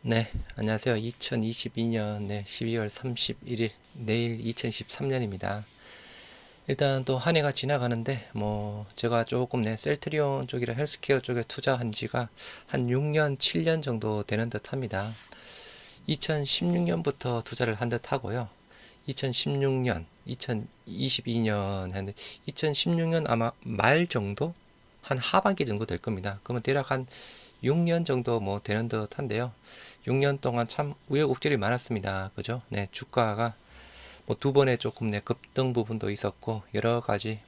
네, 안녕하세요. 2022년 12월 31일, 내일 2013년입니다. 일단 또 한 해가 지나가는데, 제가 조금 셀트리온 쪽이라 헬스케어 쪽에 투자한 지가 한 6년, 7년 정도 되는 듯 합니다. 2016년부터 투자를 한 듯 하고요. 2016년, 2022년 했는데, 2016년 아마 말 정도? 한 하반기 정도 될 겁니다. 그러면 대략 한 6년 정도 되는 듯 한데요. 6년 동안 참 우여곡절이 많았습니다. 그죠? 네, 주가가 두 번의 조금 급등 부분도 있었고, 여러 가지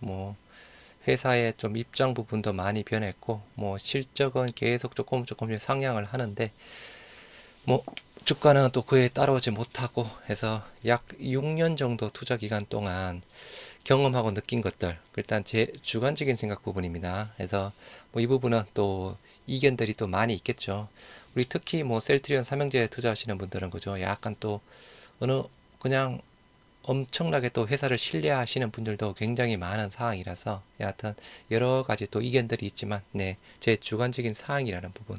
회사의 좀 입장 부분도 많이 변했고, 실적은 계속 조금씩 상향을 하는데, 뭐 주가는 또 그에 따라오지 못하고 해서 약 6년 정도 투자 기간 동안 경험하고 느낀 것들, 일단 제 주관적인 생각 부분입니다. 그래서 이 부분은 또 이견들이 또 많이 있겠죠. 우리 특히 셀트리온 삼형제에 투자하시는 분들은 그죠, 약간 또 어느 그냥 엄청나게 또 회사를 신뢰하시는 분들도 굉장히 많은 상황이라서, 여하튼 여러 가지 또 이견들이 있지만 제 주관적인 사항이라는 부분.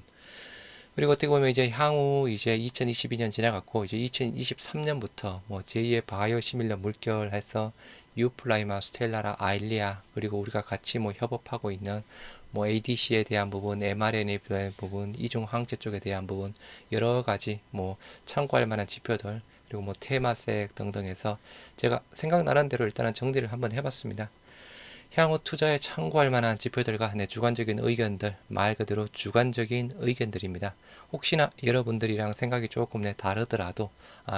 그리고 어떻게 보면 이제 향후 이제 2022년 지나갔고, 이제 2023년부터 제2의 바이오 시밀러 물결해서 유플라이마, 스텔라라, 아일리아, 그리고 우리가 같이 협업하고 있는 ADC에 대한 부분, mRNA에 대한 부분, 이중 항체 쪽에 대한 부분, 여러 가지 참고할 만한 지표들, 그리고 테마색 등등해서 제가 생각나는 대로 일단은 정리를 한번 해봤습니다. 향후 투자에 참고할 만한 지표들과 주관적인 의견들, 말 그대로 주관적인 의견들입니다. 혹시나 여러분들이랑 생각이 조금 다르더라도,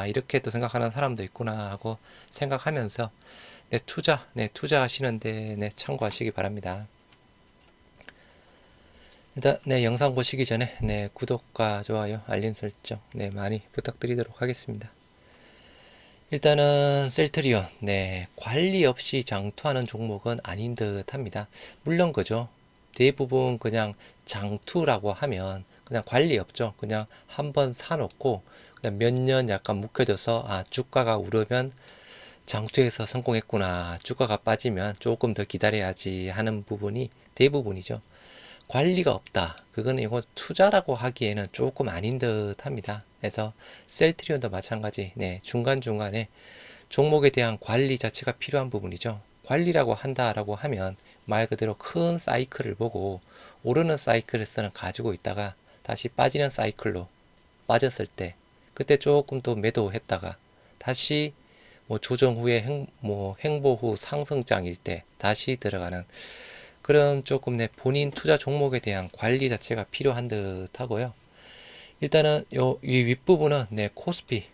이렇게 또 생각하는 사람도 있구나 하고 생각하면서 투자하시는데 참고하시기 바랍니다. 일단 영상 보시기 전에 구독과 좋아요, 알림 설정 많이 부탁드리도록 하겠습니다. 일단은 셀트리온, 관리 없이 장투하는 종목은 아닌 듯 합니다. 물론 그죠, 대부분 그냥 장투라고 하면 그냥 관리 없죠. 그냥 한번 사놓고 그냥 몇 년 약간 묵혀져서, 주가가 오르면 장투에서 성공했구나, 주가가 빠지면 조금 더 기다려야지 하는 부분이 대부분이죠. 관리가 없다, 그거는 이거 투자라고 하기에는 조금 아닌 듯 합니다. 그래서 셀트리온도 마찬가지, 중간중간에 종목에 대한 관리 자체가 필요한 부분이죠. 관리라고 한다라고 하면 말 그대로 큰 사이클을 보고, 오르는 사이클에서는 가지고 있다가 다시 빠지는 사이클로 빠졌을 때, 그때 조금 또 매도했다가 다시 조정 후에 행보 후 상승장일 때 다시 들어가는 그런 조금 본인 투자 종목에 대한 관리 자체가 필요한 듯 하고요. 일단은 이 윗부분은 코스피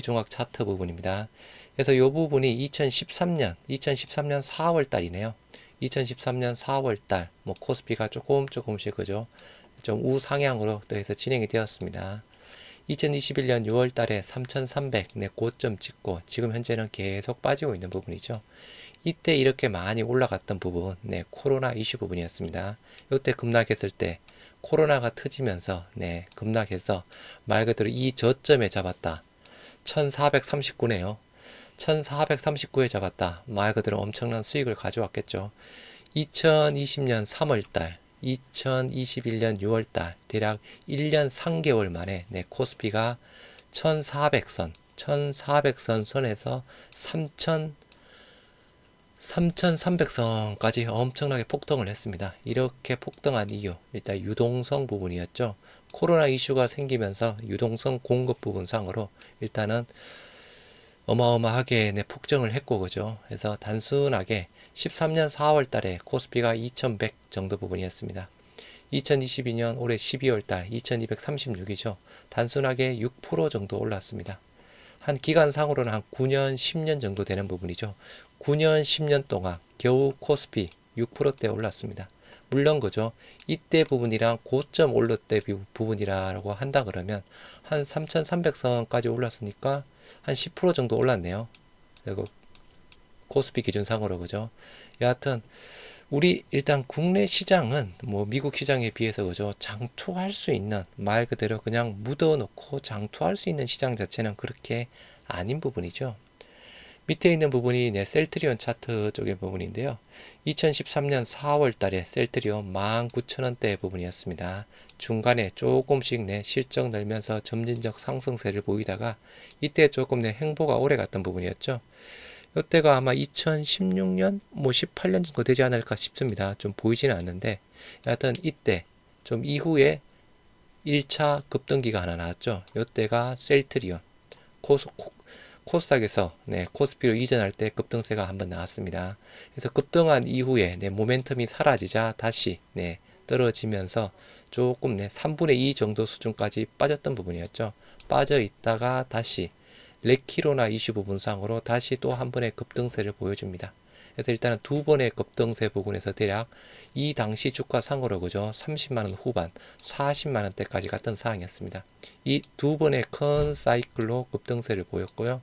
종합 차트 부분입니다. 그래서 이 부분이 2013년 4월 달이네요. 2013년 4월 달 코스피가 조금씩 그죠, 좀 우상향으로 또 해서 진행이 되었습니다. 2021년 6월 달에 3,300 고점 찍고 지금 현재는 계속 빠지고 있는 부분이죠. 이때 이렇게 많이 올라갔던 부분, 코로나 이슈 부분이었습니다. 이때 급락했을 때 코로나가 터지면서 급락해서 말 그대로 이 저점에 잡았다. 1439네요. 1439에 잡았다. 말 그대로 엄청난 수익을 가져왔겠죠. 2020년 3월달, 2021년 6월달, 대략 1년 3개월 만에 코스피가 1400선, 1400선 선에서 3300선까지 엄청나게 폭등을 했습니다. 이렇게 폭등한 이유, 일단 유동성 부분이었죠. 코로나 이슈가 생기면서 유동성 공급 부분상으로 일단은 어마어마하게 폭증을 했고, 그죠. 그래서 단순하게 13년 4월 달에 코스피가 2100 정도 부분이었습니다. 2022년 올해 12월 달 2236이죠. 단순하게 6% 정도 올랐습니다. 한 기간상으로는 한 9년, 10년 정도 되는 부분이죠. 9년, 10년 동안 겨우 코스피 6%대 올랐습니다. 물론 그죠, 이때 부분이랑 고점 올릴 때 부분이라고 한다 그러면 한 3,300선까지 올랐으니까 한 10% 정도 올랐네요. 그리고 코스피 기준상으로 그죠. 여하튼 우리 일단 국내 시장은 미국 시장에 비해서 그죠, 장투할 수 있는, 말 그대로 그냥 묻어놓고 장투할 수 있는 시장 자체는 그렇게 아닌 부분이죠. 밑에 있는 부분이 셀트리온 차트 쪽의 부분인데요. 2013년 4월 달에 셀트리온 19,000원대 부분이었습니다. 중간에 조금씩 실적 늘면서 점진적 상승세를 보이다가 이때 조금 행보가 오래 갔던 부분이었죠. 이때가 아마 2016년, 18년 정도 되지 않을까 싶습니다. 좀 보이지는 않는데, 여하튼 이때 좀 이후에 1차 급등기가 하나 나왔죠. 이때가 셀트리온, 코스닥에서 코스피로 이전할 때 급등세가 한번 나왔습니다. 그래서 급등한 이후에 모멘텀이 사라지자 다시 떨어지면서 조금 3분의 2 정도 수준까지 빠졌던 부분이었죠. 빠져 있다가 다시 레키로나 이슈 부분상으로 다시 또 한 번의 급등세를 보여줍니다. 그래서 일단은 두 번의 급등세 부분에서 대략 이 당시 주가 상으로 그죠 30만원 후반 40만원대까지 갔던 상황이었습니다. 이 두 번의 큰 사이클로 급등세를 보였고요.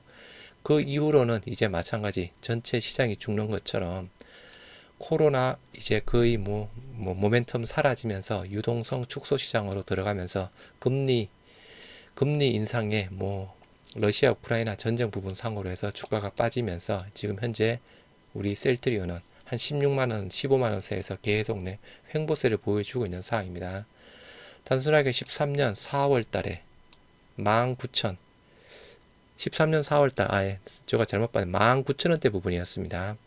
그 이후로는 이제 마찬가지 전체 시장이 죽는 것처럼 코로나 이제 거의 모멘텀 사라지면서 유동성 축소 시장으로 들어가면서 금리 인상에 러시아 우크라이나 전쟁 부분 상으로 해서 주가가 빠지면서 지금 현재 우리 셀트리온은 한 16만원, 15만원 세에서 계속 횡보세를 보여주고 있는 상황입니다. 단순하게 13년 4월 달에 19,000, 13년 4월 달, 제가 잘못 봤네. 19,000원대 부분이었습니다.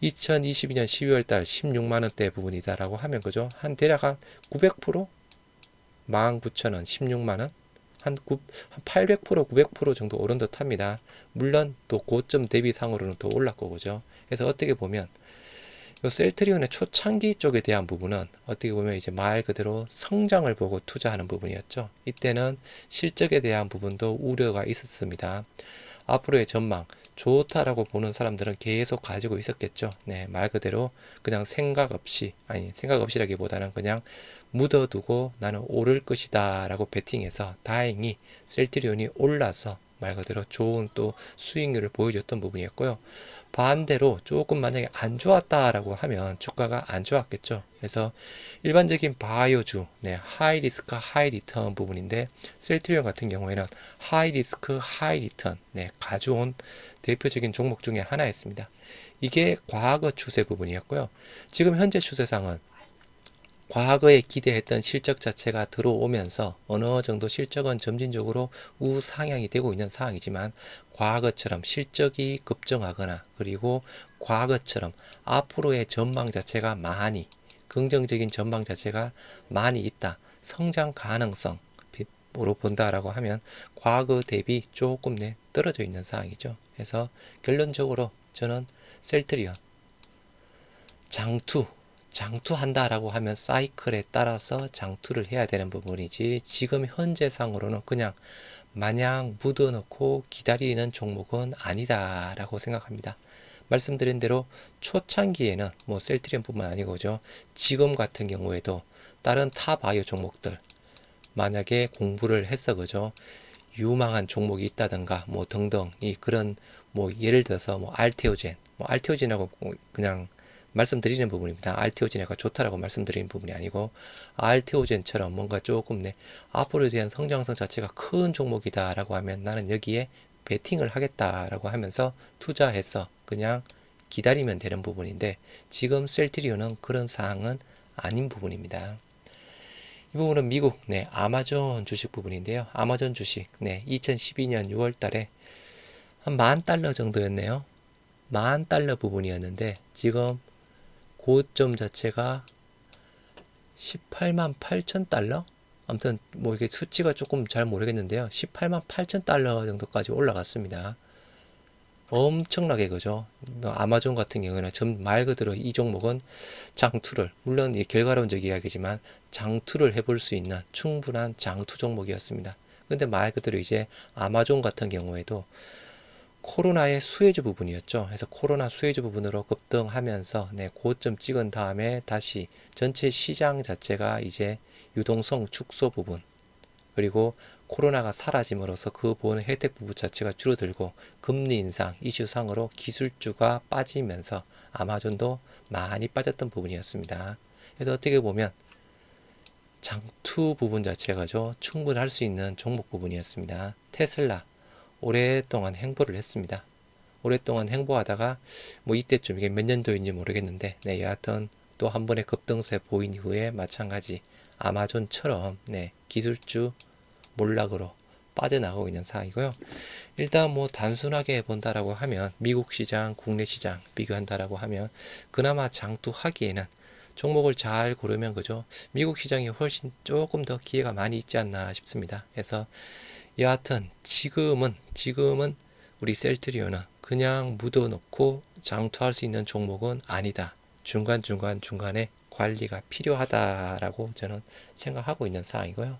2022년 12월 달 16만원대 부분이다라고 하면 그죠? 한 대략 한 900%? 19,000원, 16만원? 한 800%, 900% 정도 오른 듯 합니다. 물론 또 고점 대비상으로는 더 올랐고 그죠. 그래서 어떻게 보면 요 셀트리온의 초창기 쪽에 대한 부분은 어떻게 보면 이제 말 그대로 성장을 보고 투자하는 부분이었죠. 이때는 실적에 대한 부분도 우려가 있었습니다. 앞으로의 전망 좋다라고 보는 사람들은 계속 가지고 있었겠죠. 말 그대로 그냥 생각 없이라기보다는 그냥 묻어두고 나는 오를 것이다 라고 베팅해서 다행히 셀트리온이 올라서 말 그대로 좋은 또 수익률을 보여줬던 부분이었고요. 반대로 조금 만약에 안 좋았다라고 하면 주가가 안 좋았겠죠. 그래서 일반적인 바이오주, 하이 리스크 하이 리턴 부분인데 셀트리온 같은 경우에는 하이 리스크 하이 리턴 가져온 대표적인 종목 중에 하나였습니다. 이게 과거 추세 부분이었고요. 지금 현재 추세상은 과거에 기대했던 실적 자체가 들어오면서 어느 정도 실적은 점진적으로 우상향이 되고 있는 상황이지만 과거처럼 실적이 급증하거나 그리고 과거처럼 앞으로의 전망 자체가 많이 긍정적인 전망 자체가 많이 있다. 성장 가능성 으로 본다라고 하면 과거 대비 조금 떨어져 있는 상황이죠. 그래서 결론적으로 저는 셀트리온 장투한다라고 하면 사이클에 따라서 장투를 해야 되는 부분이지 지금 현재 상으로는 그냥 마냥 묻어놓고 기다리는 종목은 아니다라고 생각합니다. 말씀드린 대로 초창기에는 셀트리온뿐만 아니고죠. 지금 같은 경우에도 다른 타 바이오 종목들 만약에 공부를 했어 그죠. 유망한 종목이 있다든가 등등 이 그런 예를 들어서 알테오젠하고 그냥 말씀드리는 부분입니다. 알테오젠가 좋다라고 말씀드리는 부분이 아니고 알테오젠처럼 뭔가 조금 앞으로에 대한 성장성 자체가 큰 종목이다라고 하면 나는 여기에 베팅을 하겠다라고 하면서 투자해서 그냥 기다리면 되는 부분인데 지금 셀트리온은 그런 사항은 아닌 부분입니다. 이 부분은 미국 아마존 주식 부분인데요. 아마존 주식 2012년 6월 달에 한 $10,000 정도였네요. $10,000 부분이었는데 지금 고점 자체가 18만 8천 달러? 아무튼 이게 수치가 조금 잘 모르겠는데요. 18만 8천 달러 정도까지 올라갔습니다. 엄청나게 그죠. 아마존 같은 경우에는 말 그대로 이 종목은 장투를 물론 결과론적 이야기지만 장투를 해볼 수 있는 충분한 장투 종목이었습니다. 근데 말 그대로 이제 아마존 같은 경우에도 코로나의 수혜주 부분이었죠. 그래서 코로나 수혜주 부분으로 급등하면서 고점 찍은 다음에 다시 전체 시장 자체가 이제 유동성 축소 부분 그리고 코로나가 사라짐으로써 그 보는 혜택 부분 자체가 줄어들고 금리 인상 이슈상으로 기술주가 빠지면서 아마존도 많이 빠졌던 부분이었습니다. 그래서 어떻게 보면 장투 부분 자체가죠 충분할 수 있는 종목 부분이었습니다. 테슬라 오랫동안 행보를 했습니다. 오랫동안 행보하다가 뭐 이때쯤 이게 몇 년도인지 모르겠는데 네, 여하튼 또 한 번의 급등세 보인 이후에 마찬가지 아마존처럼 네, 기술주 몰락으로 빠져나가고 있는 상황이고요. 일단 뭐 단순하게 본다라고 하면 미국 시장, 국내 시장 비교한다라고 하면 그나마 장투하기에는 종목을 잘 고르면 그죠? 미국 시장이 훨씬 조금 더 기회가 많이 있지 않나 싶습니다. 그래서 여하튼 지금은 우리 셀트리온은 그냥 묻어놓고 장투할 수 있는 종목은 아니다. 중간에 관리가 필요하다라고 저는 생각하고 있는 상황이고요.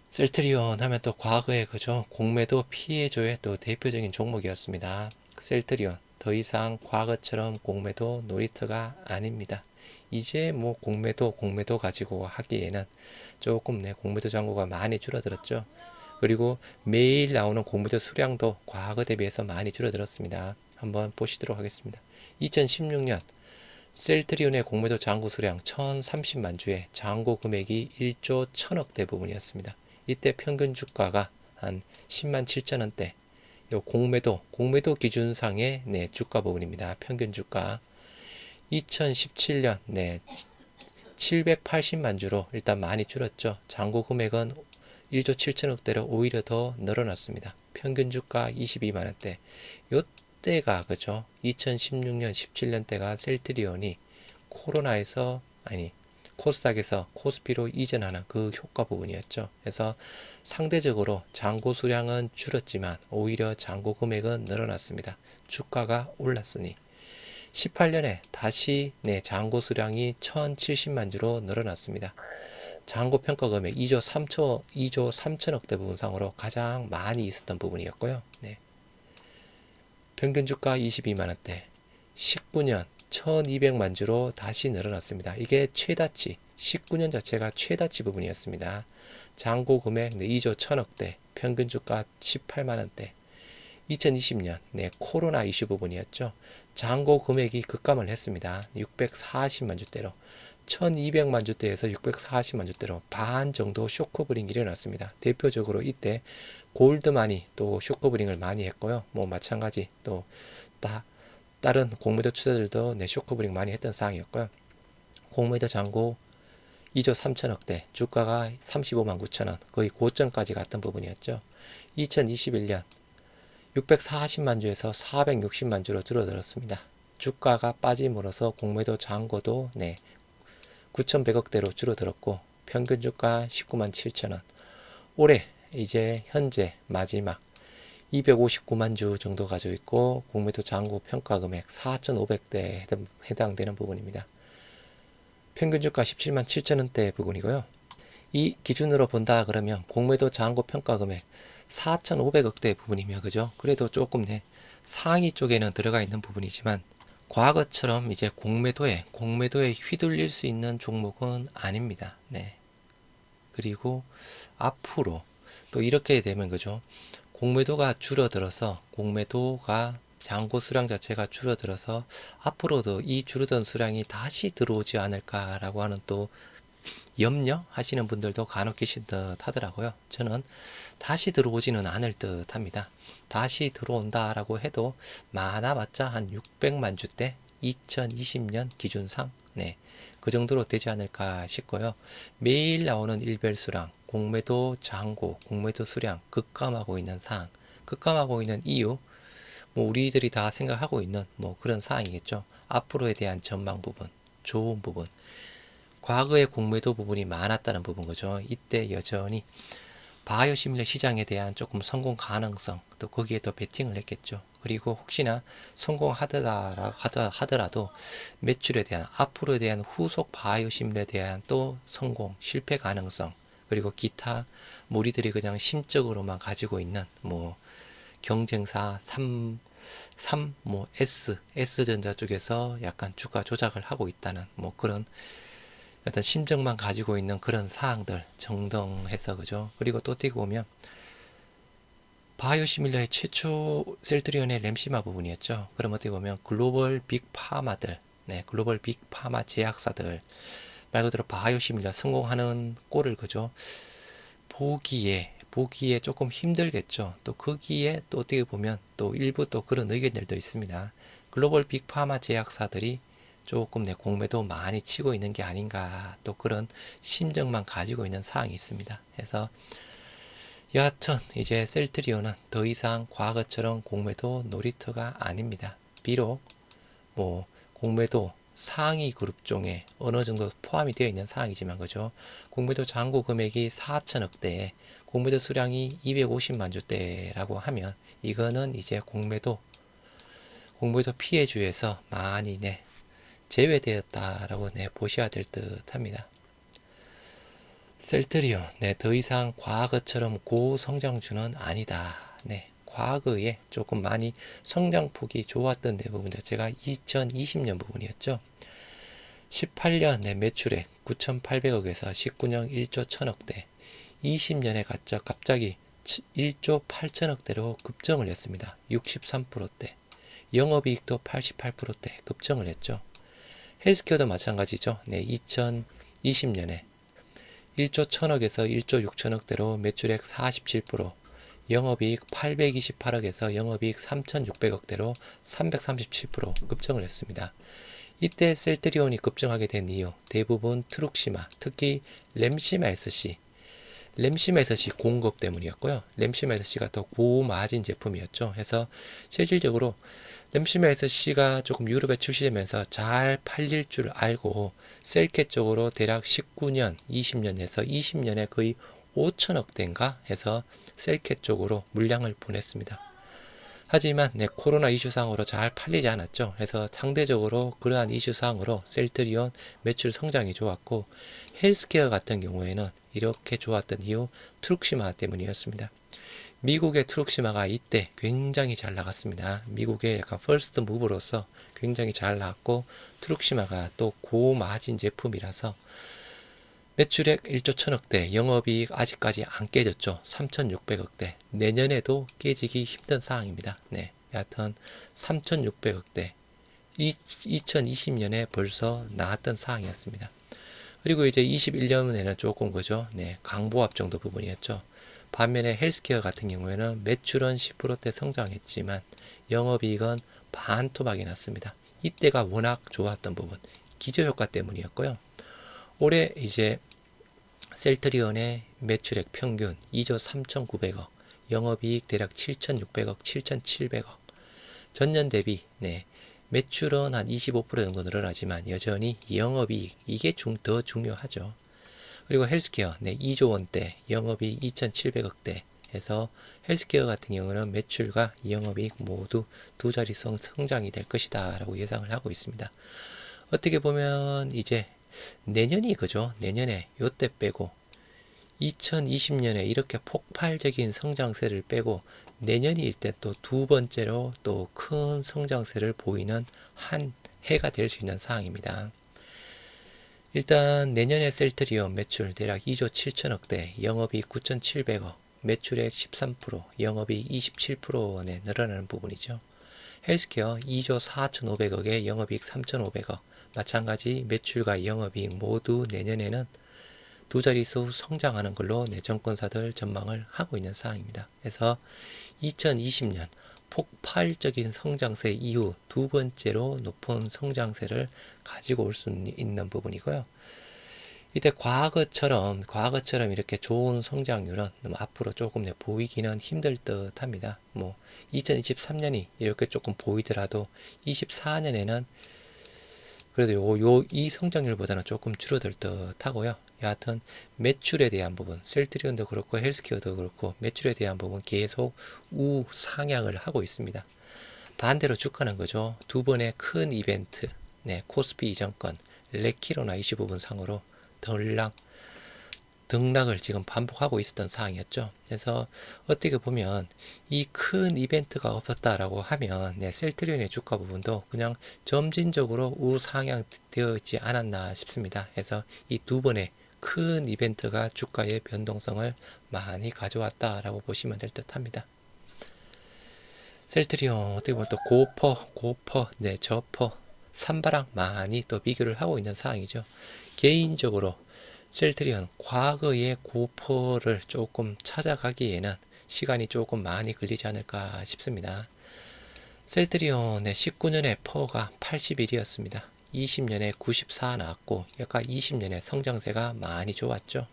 셀트리온 하면 또 과거에 그죠? 공매도 피해줘의 또 대표적인 종목이었습니다. 셀트리온 더 이상 과거처럼 공매도 놀이터가 아닙니다. 이제 뭐 공매도 가지고 하기에는 조금 공매도 잔고가 많이 줄어들었죠. 그리고 매일 나오는 공매도 수량도 과거 대비해서 많이 줄어들었습니다. 한번 보시도록 하겠습니다. 2016년 셀트리온의 공매도 잔고 수량 1030만 주에 잔고 금액이 1조 1000억대 부분이었습니다. 이때 평균 주가가 한 10만 7천 원대. 요 공매도 기준상의 주가 부분입니다. 평균 주가. 2017년 780만 주로 일단 많이 줄었죠. 잔고 금액은 1조 7천억대로 오히려 더 늘어났습니다. 평균 주가 22만 원대. 요때가 그죠? 2016년 17년 때가 셀트리온이 코스닥에서 코스피로 이전하는 그 효과 부분이었죠. 그래서 상대적으로 잔고 수량은 줄었지만 오히려 잔고 금액은 늘어났습니다. 주가가 올랐으니 18년에 다시 잔고 수량이 1070만 주로 늘어났습니다. 잔고 평가 금액 2조 3천억대 부분상으로 가장 많이 있었던 부분이었고요. 평균 주가 22만 원대. 19년 1200만 주로 다시 늘어났습니다. 이게 최다치 19년 자체가 최다치 부분이었습니다. 잔고 금액 2조 1000억대, 평균 주가 18만 원대. 2020년 코로나 이슈 부분이었죠. 잔고 금액이 급감을 했습니다. 640만 주대로 1200만 주대에서 640만 주대로 반 정도 쇼크브링이 일어났습니다. 대표적으로 이때 골드만이 또 쇼크브링을 많이 했고요. 뭐 마찬가지 또 다른 공매도 투자들도 쇼크브링 많이 했던 상황이었고요. 공매도 잔고 2조 3천억대, 주가가 35만 9천원, 거의 고점까지 갔던 부분이었죠. 2021년 640만 주에서 460만 주로 줄어들었습니다. 주가가 빠짐으로써 공매도 잔고도 9,100억대로 줄어들었고 평균 주가 19만 7천원. 올해 이제 현재 마지막 259만 주 정도 가지고 있고 공매도 잔고 평가 금액 4,500대에 해당되는 부분입니다. 평균 주가 17만 7천원대 부분이고요. 이 기준으로 본다 그러면 공매도 잔고 평가 금액 4,500억대 부분이며 그죠? 그래도 조금 상위 쪽에는 들어가 있는 부분이지만 과거처럼 이제 공매도에 휘둘릴 수 있는 종목은 아닙니다. 그리고 앞으로 또 이렇게 되면 그죠? 공매도가 줄어들어서 잔고 수량 자체가 줄어들어서 앞으로도 이 줄어든 수량이 다시 들어오지 않을까라고 하는 또 염려하시는 분들도 간혹 계신 듯 하더라고요. 저는 다시 들어오지는 않을 듯 합니다. 다시 들어온다라고 해도 많아봤자 한 600만 주대 2020년 기준상 그 정도로 되지 않을까 싶고요. 매일 나오는 일별수량, 공매도 잔고, 공매도 수량 급감하고 있는 상황, 급감하고 있는 이유 뭐 우리들이 다 생각하고 있는 뭐 그런 사항이겠죠. 앞으로에 대한 전망 부분, 좋은 부분, 과거의 공매도 부분이 많았다는 부분 거죠. 이때 여전히 바이오시밀러 시장에 대한 조금 성공 가능성, 또 거기에 더 베팅을 했겠죠. 그리고 혹시나 성공하더라도 매출에 대한, 앞으로에 대한 후속 바이오시밀러에 대한 또 성공, 실패 가능성, 그리고 기타 우리들이 그냥 심적으로만 가지고 있는 뭐 경쟁사 S전자 쪽에서 약간 주가 조작을 하고 있다는 뭐 그런 어떤 심정만 가지고 있는 그런 사항들 정정해서 그죠. 그리고 또 어떻게 보면 바이오시밀러의 최초 셀트리온의 램시마 부분이었죠. 그럼 어떻게 보면 글로벌 빅파마들, 글로벌 빅파마 제약사들 말 그대로 바이오시밀러 성공하는 꼴을 그죠. 보기에 보기에 조금 힘들겠죠. 또 거기에 또 어떻게 보면 또 일부 또 그런 의견들도 있습니다. 글로벌 빅파마 제약사들이 조금 내 공매도 많이 치고 있는 게 아닌가, 또 그런 심정만 가지고 있는 사항이 있습니다. 그래서 여하튼 이제 셀트리온은 더 이상 과거처럼 공매도 놀이터가 아닙니다. 비록 뭐 공매도 상위 그룹종에 어느 정도 포함이 되어 있는 사항이지만, 그죠? 공매도 잔고 금액이 4천억대, 공매도 수량이 250만 주대라고 하면 이거는 이제 공매도 피해주에서 많이 제외되었다라고 보셔야 될 듯합니다. 셀트리온, 더 이상 과거처럼 고성장주는 아니다. 과거에 조금 많이 성장폭이 좋았던 부분 자체가 2020년 부분이었죠. 18년 매출액 9,800억에서 19년 1조 1,000억대, 20년에 갑자기 1조 8천억대로 급증을 했습니다. 63%대. 영업이익도 88%대 급증을 했죠. 헬스케어도 마찬가지죠. 2020년에 1조 1천억에서 1조 6천억대로 매출액 47%, 영업이익 828억에서 영업이익 3,600억대로 337% 급증을 했습니다. 이때 셀트리온이 급증하게 된 이유, 대부분 트룩시마, 특히 램시마 SC, 공급 때문이었고요. 램시마 SC가 더 고마진 제품이었죠. 그래서 실질적으로 램시마 SC가 조금 유럽에 출시되면서 잘 팔릴 줄 알고 셀캣 쪽으로 대략 19년, 20년에서 20년에 거의 5천억대인가 해서 셀캣 쪽으로 물량을 보냈습니다. 하지만 코로나 이슈상으로 잘 팔리지 않았죠. 그래서 상대적으로 그러한 이슈상으로 셀트리온 매출 성장이 좋았고, 헬스케어 같은 경우에는 이렇게 좋았던 이유 트룩시마 때문이었습니다. 미국의 트룩시마가 이때 굉장히 잘 나갔습니다. 미국의 약간 퍼스트 무브로서 굉장히 잘 나갔고, 트룩시마가 또 고마진 제품이라서 매출액 1조 1천억대, 영업이익 아직까지 안 깨졌죠. 3,600억대. 내년에도 깨지기 힘든 상황입니다. 여하튼 3,600억대. 2020년에 벌써 나왔던 상황이었습니다. 그리고 이제 21년에는 조금 그죠. 강보합 정도 부분이었죠. 반면에 헬스케어 같은 경우에는 매출은 10%대 성장했지만 영업이익은 반토막이 났습니다. 이때가 워낙 좋았던 부분, 기저효과 때문이었고요. 올해 이제 셀트리온의 매출액 평균 2조 3,900억, 영업이익 대략 7,600억, 7,700억. 전년 대비 매출은 한 25% 정도 늘어나지만 여전히 영업이익, 이게 더 중요하죠. 그리고 헬스케어 2조 원대, 영업이익 2,700억대 해서 헬스케어 같은 경우는 매출과 영업이익 모두 두 자릿수 성장이 될 것이다 라고 예상을 하고 있습니다. 어떻게 보면 이제 내년이 그죠. 내년에 요때 빼고 2020년에 이렇게 폭발적인 성장세를 빼고 내년일 때 또 두 번째로 또 큰 성장세를 보이는 한 해가 될 수 있는 상황입니다. 일단 내년에 셀트리온 매출 대략 2조 7천억대, 영업이익 9,700억, 매출액 13%, 영업이익 27% 늘어나는 부분이죠. 헬스케어 2조 4,500억에 영업이익 3,500억, 마찬가지 매출과 영업이익 모두 내년에는 두 자릿수 성장하는 걸로 정권사들 전망을 하고 있는 상황입니다. 그래서 2020년 폭발적인 성장세 이후 두 번째로 높은 성장세를 가지고 올 수 있는 부분이고요. 이때 과거처럼 이렇게 좋은 성장률은 앞으로 조금 보이기는 힘들 듯 합니다. 2023년이 이렇게 조금 보이더라도 24년에는 그래도 이 성장률보다는 조금 줄어들 듯 하고요. 여하튼 매출에 대한 부분, 셀트리온도 그렇고 헬스케어도 그렇고 매출에 대한 부분 계속 우상향을 하고 있습니다. 반대로 주가는 그죠. 두 번의 큰 이벤트, 코스피 이전권, 레키로나 이슈 부분 상으로 등락을 지금 반복하고 있었던 상황이었죠. 그래서 어떻게 보면 이 큰 이벤트가 없었다라고 하면 셀트리온의 주가 부분도 그냥 점진적으로 우상향 되어 있지 않았나 싶습니다. 그래서 이 두 번의 큰 이벤트가 주가의 변동성을 많이 가져왔다라고 보시면 될 듯 합니다. 셀트리온 어떻게 보면 또 고퍼, 저퍼, 산바랑 많이 또 비교를 하고 있는 상황이죠. 개인적으로 셀트리온 과거의 고퍼를 조금 찾아가기에는 시간이 조금 많이 걸리지 않을까 싶습니다. 셀트리온의 19년에 퍼가 81이었습니다. 20년에 94 나왔고, 약간 20년에 성장세가 많이 좋았죠.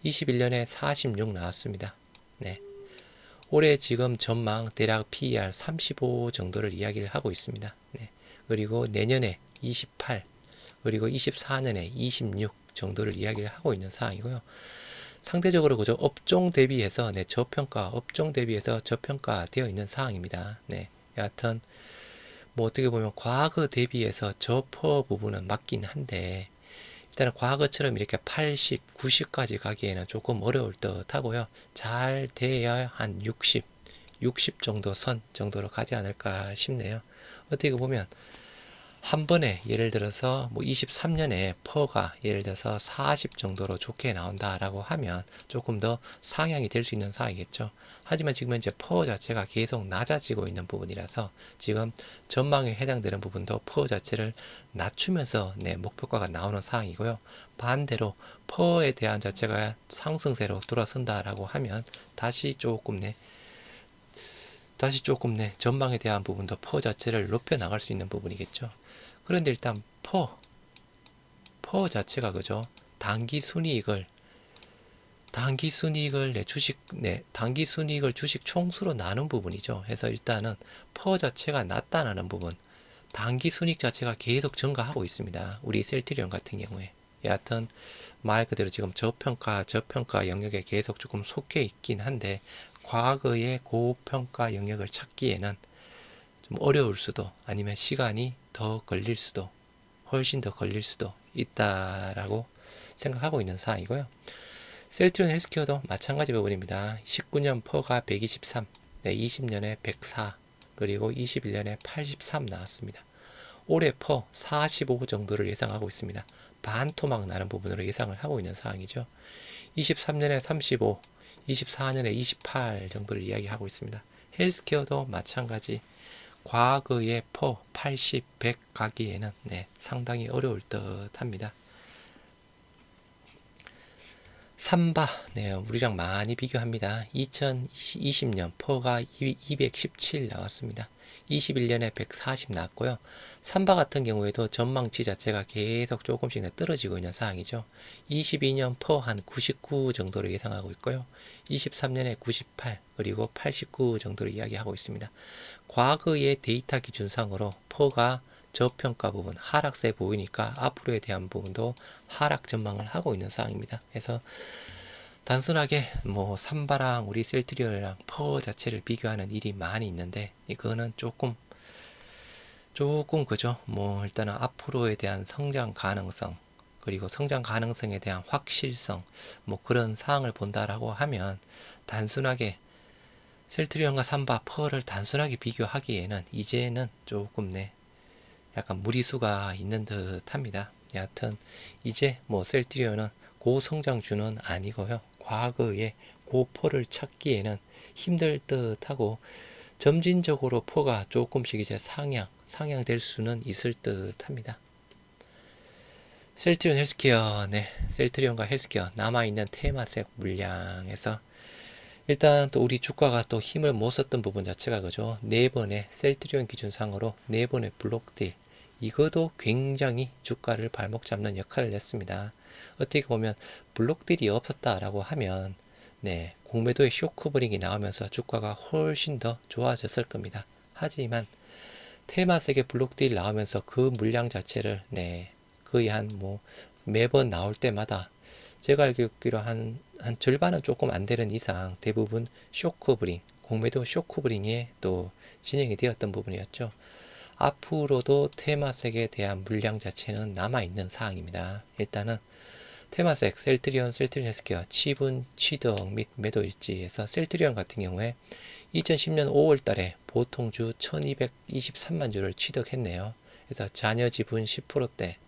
21년에 46 나왔습니다. 네. 올해 지금 전망 대략 PER 35 정도를 이야기를 하고 있습니다. 네. 그리고 내년에 28, 그리고 24년에 26 정도를 이야기를 하고 있는 상황이고요. 상대적으로 그죠? 업종 대비해서 업종 대비해서 저평가되어 있는 상황입니다. 네. 여하튼 뭐 어떻게 보면 과거 대비해서 저퍼 부분은 맞긴 한데 일단은 과거처럼 이렇게 80, 90까지 가기에는 조금 어려울 듯 하고요. 잘 돼야 한 60 정도 선 정도로 가지 않을까 싶네요. 어떻게 보면 한 번에 예를 들어서 뭐 23년에 퍼가 예를 들어서 40 정도로 좋게 나온다라고 하면 조금 더 상향이 될 수 있는 상황이겠죠. 하지만 지금 현재 퍼 자체가 계속 낮아지고 있는 부분이라서 지금 전망에 해당되는 부분도 퍼 자체를 낮추면서 목표가가 나오는 상황이고요. 반대로 퍼에 대한 자체가 상승세로 돌아선다라고 하면 다시 조금 전망에 대한 부분도 퍼 자체를 높여 나갈 수 있는 부분이겠죠. 그런데 일단 퍼 자체가 그죠? 단기 순이익을 단기 순이익을 주식 총수로 나눈 부분이죠. 그래서 일단은 퍼 자체가 낮다라는 부분, 단기 순이익 자체가 계속 증가하고 있습니다. 우리 셀트리온 같은 경우에. 여하튼 말 그대로 지금 저평가 영역에 계속 조금 속해 있긴 한데 과거의 고평가 영역을 찾기에는 좀 어려울 수도 아니면 시간이 더 걸릴 수도 훨씬 더 걸릴 수도 있다라고 생각하고 있는 상황이고요. 셀트리온 헬스케어도 마찬가지 부분입니다. 19년 퍼가 123, 20년에 104, 그리고 21년에 83 나왔습니다. 올해 퍼 45 정도를 예상하고 있습니다. 반토막 나는 부분으로 예상을 하고 있는 상황이죠. 23년에 35, 24년에 28 정도를 이야기하고 있습니다. 헬스케어도 마찬가지 과거의 퍼 80, 100 가기에는 상당히 어려울 듯 합니다. 삼바, 우리랑 많이 비교합니다. 2020년 퍼가 217 나왔습니다. 21년에 140 나왔고요. 삼바 같은 경우에도 전망치 자체가 계속 조금씩 떨어지고 있는 상황이죠. 22년 퍼 한 99 정도를 예상하고 있고요. 23년에 98 그리고 89 정도를 이야기하고 있습니다. 과거의 데이터 기준상으로 퍼가 저평가 부분 하락세 보이니까 앞으로에 대한 부분도 하락 전망을 하고 있는 상황입니다. 그래서 단순하게 뭐 삼바랑 우리 셀트리온이랑 퍼 자체를 비교하는 일이 많이 있는데 이거는 조금 그죠. 뭐 일단은 앞으로에 대한 성장 가능성 그리고 성장 가능성에 대한 확실성 뭐 그런 사항을 본다라고 하면 단순하게 셀트리온과 삼바 퍼를 단순하게 비교하기에는 이제는 조금 약간 무리수가 있는 듯 합니다. 여하튼 이제 뭐 셀트리온은 고성장주는 아니고요. 과거에 고퍼를 찾기에는 힘들 듯 하고 점진적으로 퍼가 조금씩 이제 상향될 수는 있을 듯 합니다. 셀트리온 헬스케어, 셀트리온과 헬스케어 남아있는 테마색 물량에서 일단 또 우리 주가가 또 힘을 못 썼던 부분 자체가 그죠. 4번의 셀트리온 기준상으로 4번의 블록딜 이것도 굉장히 주가를 발목 잡는 역할을 했습니다. 어떻게 보면 블록딜이 없었다라고 하면 공매도의 쇼크브링이 나오면서 주가가 훨씬 더 좋아졌을 겁니다. 하지만 테마색의 블록딜이 나오면서 그 물량 자체를 거의 한 매번 나올 때마다 제가 알기로 한 절반은 조금 안 되는 이상 대부분 쇼크브링, 공매도 쇼크브링에 또 진행이 되었던 부분이었죠. 앞으로도 테마색에 대한 물량 자체는 남아있는 사항입니다. 일단은 테마색, 셀트리온 헬스케어, 치분, 취득 및 매도 일지에서 셀트리온 같은 경우에 2010년 5월 달에 보통주 1223만 주를 취득했네요. 그래서 잔여 지분 10%대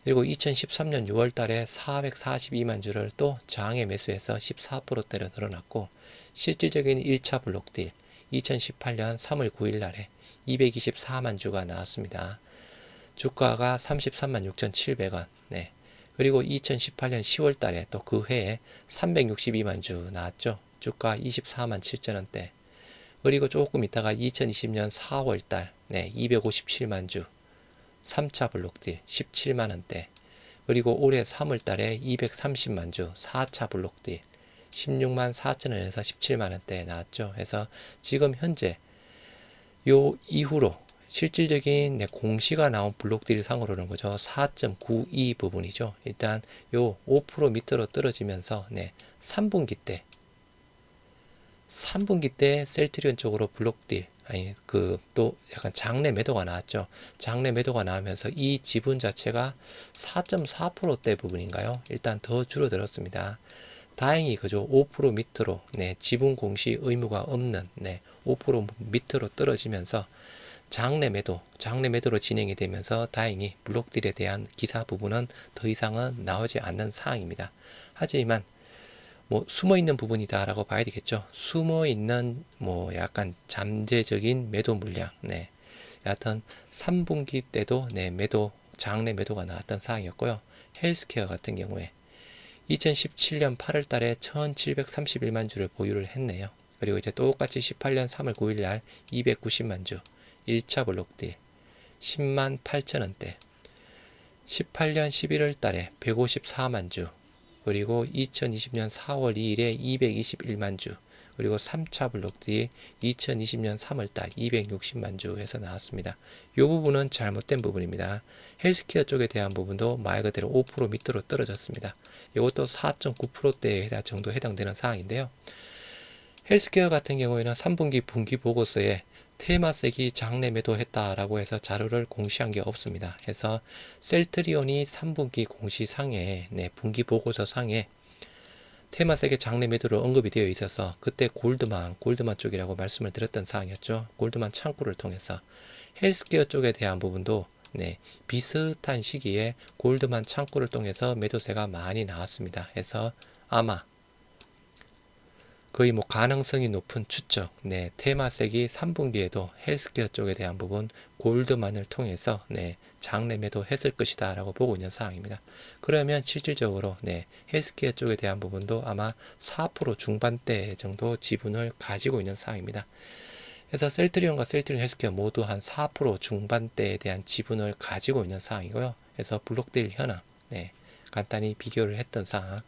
그리고 2013년 6월 달에 442만 주를 또 장외 매수해서 14%대로 늘어났고 실질적인 1차 블록딜 2018년 3월 9일 날에 224만 주가 나왔습니다. 주가가 33만 6,700원. 그리고 2018년 10월 달에 또 그 해에 362만 주 나왔죠. 주가 24만 7천 원대. 그리고 조금 있다가 2020년 4월 달, 257만 주, 3차 블록딜 17만 원대. 그리고 올해 3월 달에 230만 주, 4차 블록딜 16만 4천 원에서 17만 원대 나왔죠. 그래서 지금 현재 요 이후로 실질적인 공시가 나온 블록딜 상으로는 거죠. 4.92 부분이죠. 일단 요 5% 밑으로 떨어지면서 3분기 때 셀트리온 쪽으로 블록딜 아니 그 또 약간 장내 매도가 나왔죠. 장내 매도가 나오면서 이 지분 자체가 4.4%대 부분인가요? 일단 더 줄어들었습니다. 다행히 그죠. 5% 밑으로 지분 공시 의무가 없는 5% 밑으로 떨어지면서 장내 매도로 진행이 되면서 다행히 블록딜에 대한 기사 부분은 더 이상은 나오지 않는 사항입니다. 하지만 뭐 숨어 있는 부분이다라고 봐야 되겠죠. 숨어 있는 뭐 약간 잠재적인 매도 물량. 여하튼 3분기 때도 장내 매도가 나왔던 사항이었고요. 헬스케어 같은 경우에 2017년 8월 달에 1731만 주를 보유를 했네요. 그리고 이제 똑같이 18년 3월 9일 날 290만 주 1차 블록딜 10만 8천 원대 18년 11월 달에 154만 주 그리고 2020년 4월 2일에 221만 주 그리고 3차 블록딜 2020년 3월달 260만 주에서 나왔습니다. 이 부분은 잘못된 부분입니다. 헬스케어 쪽에 대한 부분도 말 그대로 5% 밑으로 떨어졌습니다. 이것도 4.9%대에 정도 해당되는 사항인데요. 헬스케어 같은 경우에는 3분기 분기 보고서에 테마색이 장내 매도했다라고 해서 자료를 공시한 게 없습니다. 그래서 셀트리온이 3분기 공시상에 분기 보고서 상에 테마색의 장내 매도로 언급이 되어 있어서 그때 골드만 쪽이라고 말씀을 드렸던 사항이었죠. 골드만 창구를 통해서 헬스케어 쪽에 대한 부분도 비슷한 시기에 골드만 창구를 통해서 매도세가 많이 나왔습니다. 그래서 아마 거의 뭐 가능성이 높은 추측, 테마색이 3분기에도 헬스케어 쪽에 대한 부분 골드만을 통해서 장내 매도했을 것이다 라고 보고 있는 상황입니다. 그러면 실질적으로 헬스케어 쪽에 대한 부분도 아마 4% 중반대 정도 지분을 가지고 있는 상황입니다. 그래서 셀트리온과 셀트리온 헬스케어 모두 한 4% 중반대에 대한 지분을 가지고 있는 상황이고요. 그래서 블록딜 현황, 간단히 비교를 했던 상황.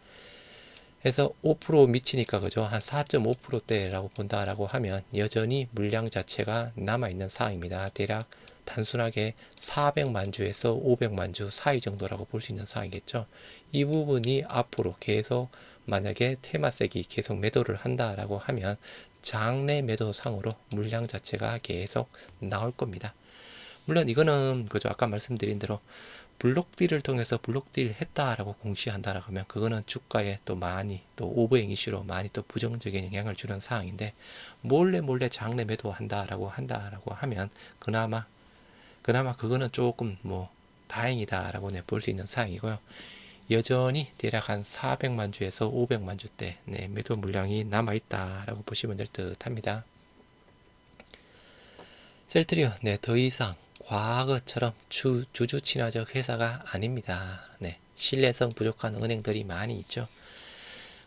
그래서 5% 미치니까 그죠. 한 4.5%대라고 본다라고 하면 여전히 물량 자체가 남아있는 상황입니다. 대략 단순하게 400만 주에서 500만 주 사이 정도라고 볼 수 있는 상황이겠죠. 이 부분이 앞으로 계속 만약에 테마색이 계속 매도를 한다라고 하면 장내 매도상으로 물량 자체가 계속 나올 겁니다. 물론 이거는 그죠. 아까 말씀드린 대로 블록딜을 통해서 블록딜 했다라고 공시한다라고 하면 그거는 주가에 또 많이 또 오버행 이슈로 많이 또 부정적인 영향을 주는 사항인데 몰래 장내 매도한다라고 하면 그나마 그거는 조금 뭐 다행이다라고 볼 수 있는 사항이고요. 여전히 대략 한 400만 주에서 500만 주대 매도 물량이 남아있다라고 보시면 될 듯 합니다. 셀트리온 더 이상 과거처럼 주주 친화적 회사가 아닙니다. 신뢰성 부족한 은행들이 많이 있죠.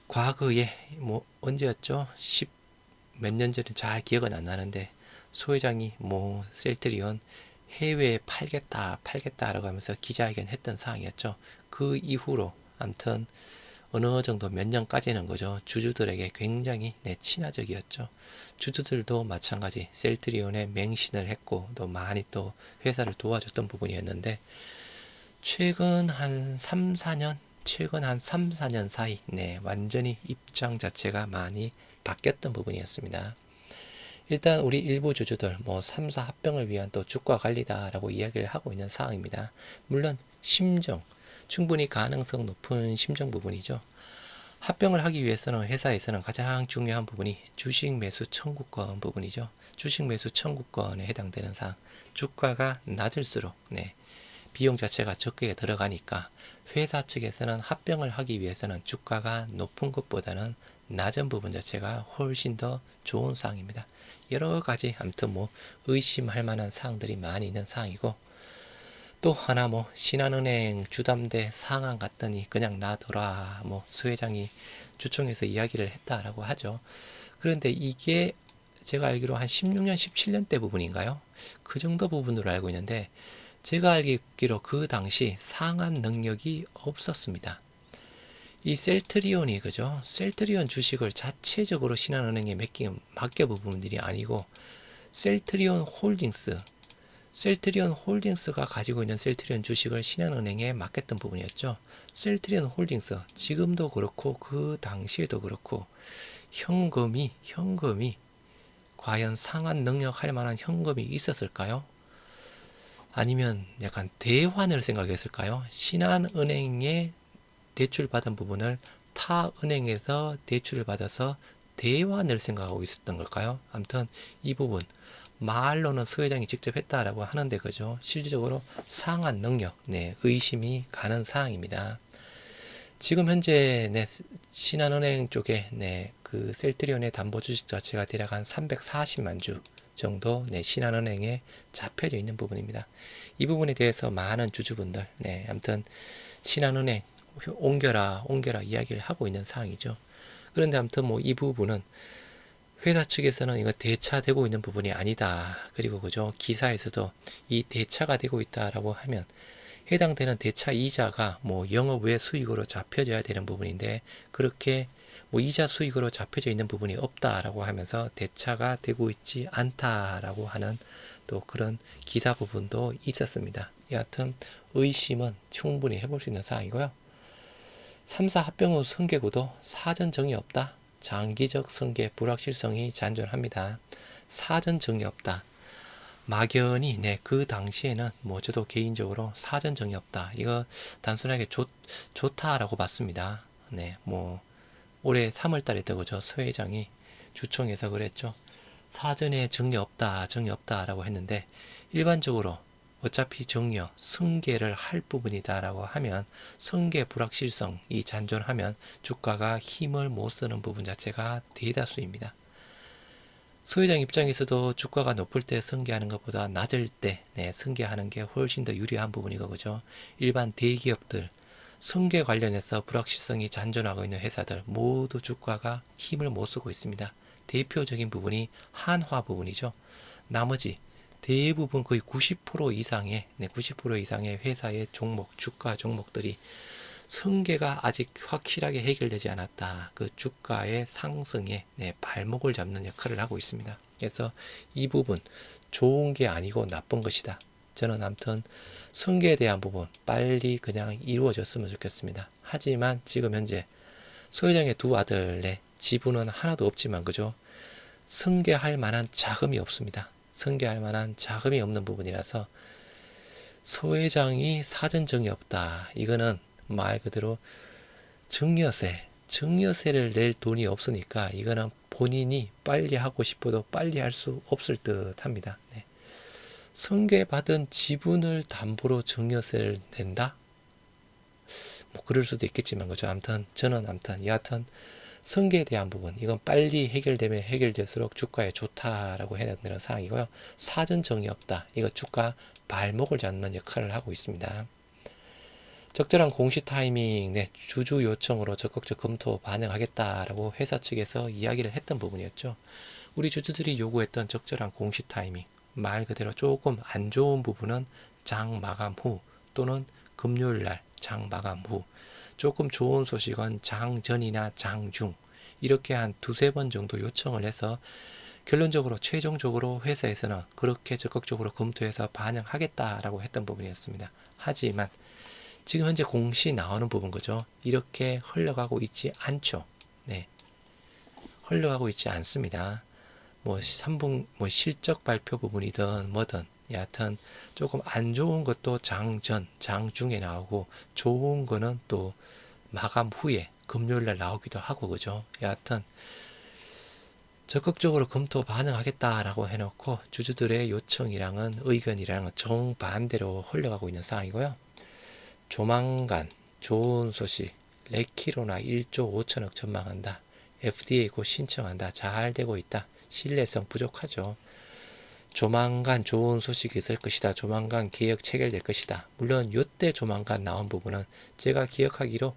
과거에 뭐 언제였죠? 10 몇 년 전에 잘 기억은 안 나는데 소회장이 뭐 셀트리온 해외에 팔겠다라고 하면서 기자회견 했던 상황이었죠. 그 이후로 아무튼 어느 정도 몇 년까지는 거죠. 주주들에게 굉장히 친화적이었죠. 주주들도 마찬가지 셀트리온에 맹신을 했고 또 많이 또 회사를 도와줬던 부분이었는데 최근 한 3, 4년 사이 완전히 입장 자체가 많이 바뀌었던 부분이었습니다. 일단 우리 일부 주주들 뭐 3사 합병을 위한 또 주가 관리다라고 이야기를 하고 있는 상황입니다. 물론 충분히 가능성 높은 심정 부분이죠. 합병을 하기 위해서는 회사에서는 가장 중요한 부분이 주식 매수 청구권 부분이죠. 주식 매수 청구권에 해당되는 사항. 주가가 낮을수록 비용 자체가 적게 들어가니까 회사 측에서는 합병을 하기 위해서는 주가가 높은 것보다는 낮은 부분 자체가 훨씬 더 좋은 사항입니다. 여러 가지 아무튼 뭐 의심할 만한 사항들이 많이 있는 사항이고 또 하나 뭐 신한은행 주담대 상황 갔더니 그냥 놔둬라 뭐 수 회장이 주총에서 이야기를 했다라고 하죠. 그런데 이게 제가 알기로 한 16년, 17년 대 부분인가요? 그 정도 부분으로 알고 있는데 제가 알기로 그 당시 상한 능력이 없었습니다. 이 셀트리온이 그죠? 셀트리온 주식을 자체적으로 신한은행에 맡겨본 분들이 아니고 셀트리온 홀딩스, 셀트리온 홀딩스가 가지고 있는 셀트리온 주식을 신한은행에 맡겼던 부분이었죠. 셀트리온 홀딩스 지금도 그렇고 그 당시에도 그렇고 현금이 과연 상한 능력할 만한 현금이 있었을까요? 아니면 약간 대환을 생각했을까요? 신한은행에 대출받은 부분을 타 은행에서 대출을 받아서 대환을 생각하고 있었던 걸까요? 아무튼 이 부분 말로는 수 회장이 직접 했다라고 하는데 그죠? 실질적으로 상한 능력, 네, 의심이 가는 사항입니다. 지금 현재 네, 신한은행 쪽에 네, 그 셀트리온의 담보 주식 자체가 대략 한 340만 주 정도 네, 신한은행에 잡혀져 있는 부분입니다. 이 부분에 대해서 많은 주주분들, 네, 아무튼 신한은행 옮겨라 이야기를 하고 있는 사항이죠. 그런데 아무튼 뭐 이 부분은 회사 측에서는 이거 대차되고 있는 부분이 아니다. 그리고 그죠 기사에서도 이 대차가 되고 있다라고 하면 해당되는 대차 이자가 뭐 영업 외 수익으로 잡혀져야 되는 부분인데 그렇게 뭐 이자 수익으로 잡혀져 있는 부분이 없다라고 하면서 대차가 되고 있지 않다라고 하는 또 그런 기사 부분도 있었습니다. 여하튼 의심은 충분히 해볼 수 있는 사항이고요. 3사 합병 후 승계구도 사전 정이 없다. 장기적 승계 불확실성이 잔존합니다. 사전 정이 없다. 막연히 네, 그 당시에는 뭐 저도 개인적으로 사전 정이 없다. 이거 단순하게 좋다라고 봤습니다. 네, 뭐 올해 3월 달에 그죠? 서 회장이 주총에서 그랬죠. 사전에 정리 없다라고 했는데 일반적으로 어차피 정리요 승계를 할 부분이다라고 하면 승계 불확실성이 잔존하면 주가가 힘을 못 쓰는 부분 자체가 대다수입니다. 소유장 입장에서도 주가가 높을 때 승계하는 것보다 낮을 때 네, 승계하는 게 훨씬 더 유리한 부분이고 그죠. 일반 대기업들 승계 관련해서 불확실성이 잔존하고 있는 회사들 모두 주가가 힘을 못 쓰고 있습니다. 대표적인 부분이 한화 부분이죠. 나머지 대부분 거의 90% 이상의 90% 이상의 회사의 종목, 주가 종목들이 승계가 아직 확실하게 해결되지 않았다. 그 주가의 상승에 발목을 잡는 역할을 하고 있습니다. 그래서 이 부분 좋은 게 아니고 나쁜 것이다. 저는 아무튼 승계에 대한 부분 빨리 그냥 이루어졌으면 좋겠습니다. 하지만 지금 현재 소 회장의 두 아들의 지분은 하나도 없지만 그죠? 승계할 만한 자금이 없습니다. 승계할 만한 자금이 없는 부분이라서 소 회장이 사전 정이 없다. 이거는 말 그대로 증여세를 낼 돈이 없으니까 이거는 본인이 빨리 하고 싶어도 빨리 할 수 없을 듯 합니다. 네. 승계받은 지분을 담보로 증여세를 낸다? 뭐 그럴 수도 있겠지만 그죠. 저는 여하튼 승계에 대한 부분 이건 빨리 해결되면 해결될수록 주가에 좋다라고 해야 되는 상황이고요. 사전 정이 없다. 이거 주가 발목을 잡는 역할을 하고 있습니다. 적절한 공시 타이밍, 주주 요청으로 적극적 검토 반영하겠다라고 회사 측에서 이야기를 했던 부분이었죠. 우리 주주들이 요구했던 적절한 공시 타이밍, 말 그대로 조금 안 좋은 부분은 장 마감 후 또는 금요일 날 장 마감 후, 조금 좋은 소식은 장 전이나 장 중, 이렇게 한 두세 번 정도 요청을 해서 결론적으로 최종적으로 회사에서는 그렇게 적극적으로 검토해서 반영하겠다라고 했던 부분이었습니다. 하지만 지금 현재 공시 나오는 부분 거죠. 이렇게 흘러가고 있지 않죠. 네. 흘러가고 있지 않습니다. 뭐 실적 발표 부분이든 뭐든 여하튼 조금 안 좋은 것도 장 전, 장 중에 나오고 좋은 거는 또 마감 후에 금요일 날 나오기도 하고 그죠. 여하튼 적극적으로 검토 반영하겠다라고 해놓고 주주들의 요청이랑은 의견이랑은 정반대로 흘러가고 있는 상황이고요. 조만간 좋은 소식 레키로나 1조 5천억 전망한다. FDA 곧 신청한다. 잘 되고 있다. 신뢰성 부족하죠. 조만간 좋은 소식이 있을 것이다. 조만간 개혁 체결될 것이다. 물론 요때 조만간 나온 부분은 제가 기억하기로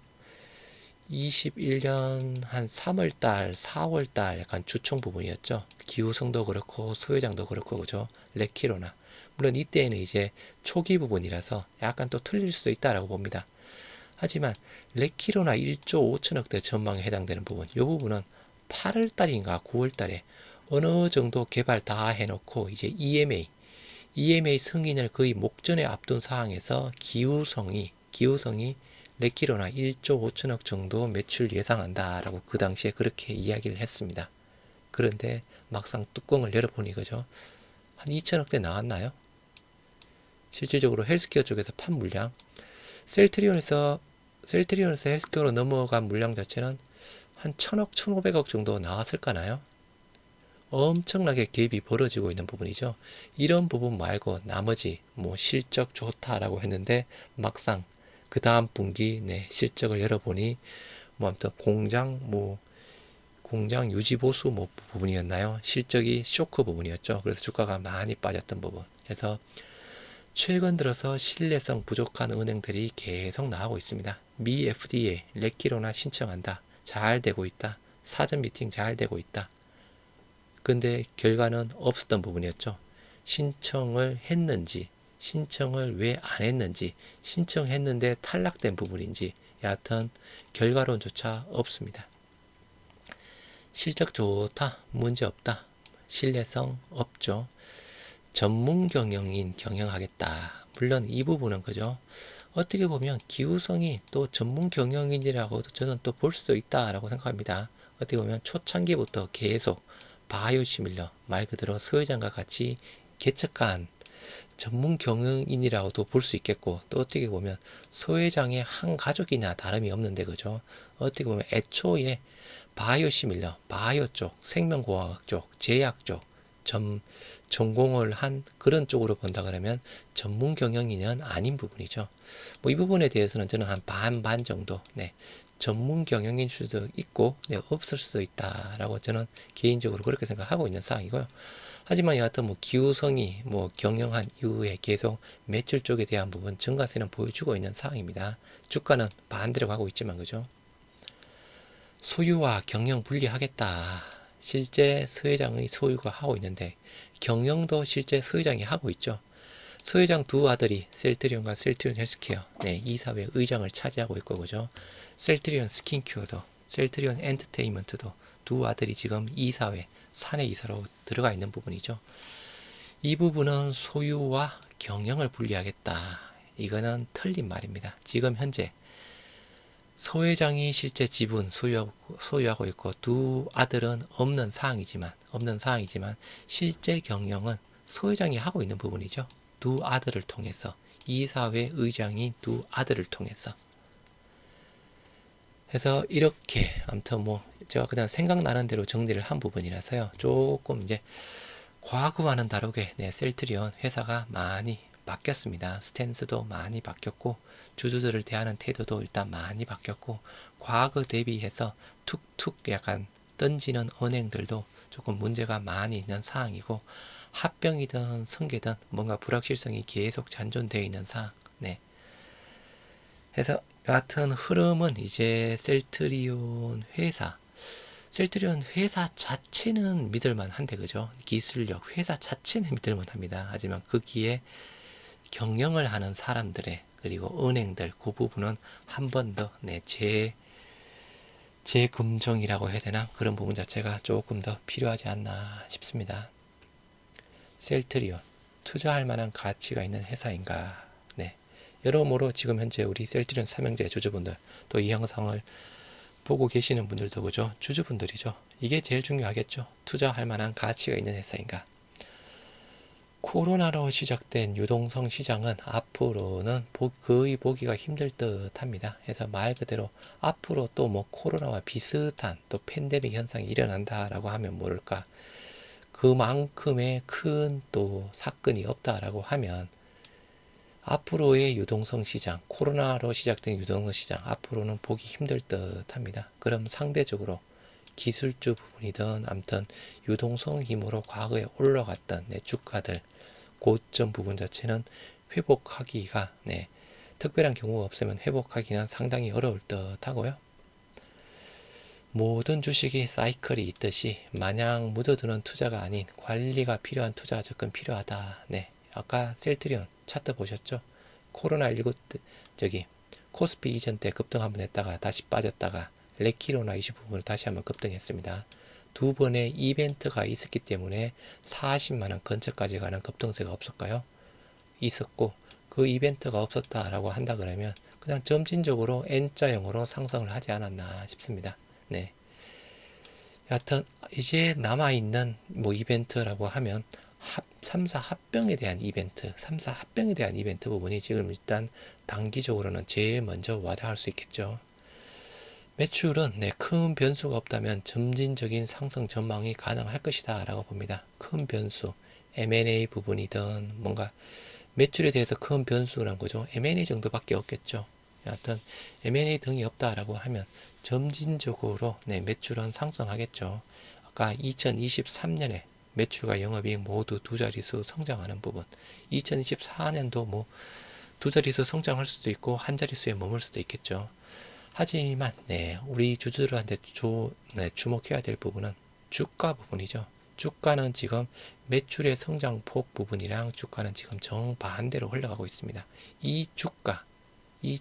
21년 한 3월달, 4월달 약간 주총 부분이었죠. 기후성도 그렇고 소회장도 그렇고 그죠. 레키로나. 물론 이때에는 이제 초기 부분이라서 약간 또 틀릴 수도 있다라고 봅니다. 하지만 레키로나 1조 5천억대 전망에 해당되는 부분, 이 부분은 8월달인가 9월달에 어느 정도 개발 다 해놓고 이제 EMA 승인을 거의 목전에 앞둔 상황에서 기후성이 레키로나 1조 5천억 정도 매출 예상한다라고 그 당시에 그렇게 이야기를 했습니다. 그런데 막상 뚜껑을 열어보니 그죠? 한 2천억대 나왔나요? 실질적으로 헬스케어 쪽에서 판 물량, 셀트리온에서 헬스케어로 넘어간 물량 자체는 한 1000억, 1500억 정도 나왔을까나요? 엄청나게 갭이 벌어지고 있는 부분이죠. 이런 부분 말고 나머지 뭐 실적 좋다라고 했는데 막상 그 다음 분기 실적을 열어보니 뭐 아무튼 공장 유지 보수 뭐 부분이었나요? 실적이 쇼크 부분이었죠. 그래서 주가가 많이 빠졌던 부분. 그래서 최근 들어서 신뢰성 부족한 은행들이 계속 나오고 있습니다. 미 FDA 레키로나 신청한다. 잘 되고 있다. 사전 미팅 잘 되고 있다. 근데 결과는 없었던 부분이었죠. 신청을 했는지, 신청을 왜 안 했는지, 신청했는데 탈락된 부분인지, 여하튼 결과론조차 없습니다. 실적 좋다, 문제 없다, 신뢰성 없죠. 전문 경영인 경영하겠다. 물론 이 부분은 그죠. 어떻게 보면 기후성이 또 전문 경영인이라고도 저는 또 볼 수도 있다라고 생각합니다. 어떻게 보면 초창기부터 계속 바이오시밀러 말 그대로 서 회장과 같이 개척한 전문 경영인이라고도 볼 수 있겠고, 또 어떻게 보면 서 회장의 한 가족이나 다름이 없는데 그죠. 어떻게 보면 애초에 바이오시밀러, 바이오 쪽, 생명공학 쪽, 제약 쪽 전공을 한 그런 쪽으로 본다 그러면 전문 경영인은 아닌 부분이죠. 뭐 이 부분에 대해서는 저는 한 반반 정도, 전문 경영인 수도 있고, 없을 수도 있다라고 저는 개인적으로 그렇게 생각하고 있는 상황이고요. 하지만 여하튼 뭐 기후성이 뭐 경영한 이후에 계속 매출 쪽에 대한 부분 증가세는 보여주고 있는 상황입니다. 주가는 반대로 가고 있지만 그죠. 소유와 경영 분리하겠다. 실제 서 회장의 소유가 하고 있는데 경영도 실제 서 회장이 하고 있죠. 서 회장 두 아들이 셀트리온과 셀트리온 헬스케어 이사회 의장을 차지하고 있고 그죠. 셀트리온 스킨케어도 셀트리온 엔터테인먼트도 두 아들이 지금 이사회 사내 이사로 들어가 있는 부분이죠. 이 부분은 소유와 경영을 분리하겠다. 이거는 틀린 말입니다. 지금 현재 서 회장이 실제 지분 소유하고 있고 두 아들은 없는 상황이지만 실제 경영은 서 회장이 하고 있는 부분이죠. 두 아들을 통해서 이사회 의장인 두 아들을 통해서 해서 이렇게 아무튼 뭐 제가 그냥 생각나는 대로 정리를 한 부분이라서요. 조금 이제 과거와는 다르게 셀트리온 회사가 많이 바뀌었습니다. 스탠스도 많이 바뀌었고 주주들을 대하는 태도도 일단 많이 바뀌었고 과거 대비해서 툭툭 약간 던지는 은행들도 조금 문제가 많이 있는 상황이고 합병이든 승계든 뭔가 불확실성이 계속 잔존되어 있는 상황. 그래서 여하튼 흐름은 이제 셀트리온 회사 자체는 믿을만한데 그죠. 기술력 회사 자체는 믿을만합니다. 하지만 거기에 경영을 하는 사람들의 그리고 은행들 그 부분은 한 번 더 재금정이라고 해야 되나 그런 부분 자체가 조금 더 필요하지 않나 싶습니다. 셀트리온 투자할 만한 가치가 있는 회사인가. 여러모로 지금 현재 우리 셀트리온 삼형제 주주분들 또 이 영상을 보고 계시는 분들도 그죠. 주주분들이죠. 이게 제일 중요하겠죠. 투자할 만한 가치가 있는 회사인가. 코로나로 시작된 유동성 시장은 앞으로는 거의 보기가 힘들 듯 합니다. 그래서 말 그대로 앞으로 또 뭐 코로나와 비슷한 또 팬데믹 현상이 일어난다라고 하면 모를까. 그만큼의 큰 또 사건이 없다라고 하면 앞으로의 유동성 시장, 코로나로 시작된 유동성 시장 앞으로는 보기 힘들 듯 합니다. 그럼 상대적으로 기술주 부분이든 아무튼 유동성 힘으로 과거에 올라갔던 주가들 고점 부분 자체는 회복하기가 특별한 경우가 없으면 회복하기는 상당히 어려울 듯 하고요. 모든 주식이 사이클이 있듯이 마냥 묻어두는 투자가 아닌 관리가 필요한 투자 접근 필요하다. 아까 셀트리온 차트 보셨죠? 코로나19 때 코스피 이전 때 급등 한번 했다가 다시 빠졌다가 레키로나 이슈 부분으로 다시 한번 급등했습니다. 두 번의 이벤트가 있었기 때문에 40만원 근처까지 가는 급등세가 없을까요? 있었고 그 이벤트가 없었다라고 한다 그러면 그냥 점진적으로 N자형으로 상승을 하지 않았나 싶습니다. 여하튼 이제 남아있는 이벤트라고 하면 3사 합병에 대한 이벤트, 3사 합병에 대한 이벤트 부분이 지금 일단 단기적으로는 제일 먼저 와닿을 수 있겠죠. 매출은 큰 변수가 없다면 점진적인 상승 전망이 가능할 것이다 라고 봅니다. 큰 변수, M&A 부분이든 뭔가 매출에 대해서 큰 변수란 거죠. M&A 정도밖에 없겠죠. 여하튼 M&A 등이 없다라고 하면 점진적으로 매출은 상승하겠죠. 아까 2023년에 매출과 영업이익 모두 두 자릿수 성장하는 부분, 2024년도 두 자릿수 성장할 수도 있고 한 자릿수에 머물 수도 있겠죠. 하지만 우리 주주들한테 주목해야 될 부분은 주가 부분이죠. 주가는 지금 매출의 성장폭 부분이랑 주가는 지금 정반대로 흘러가고 있습니다. 이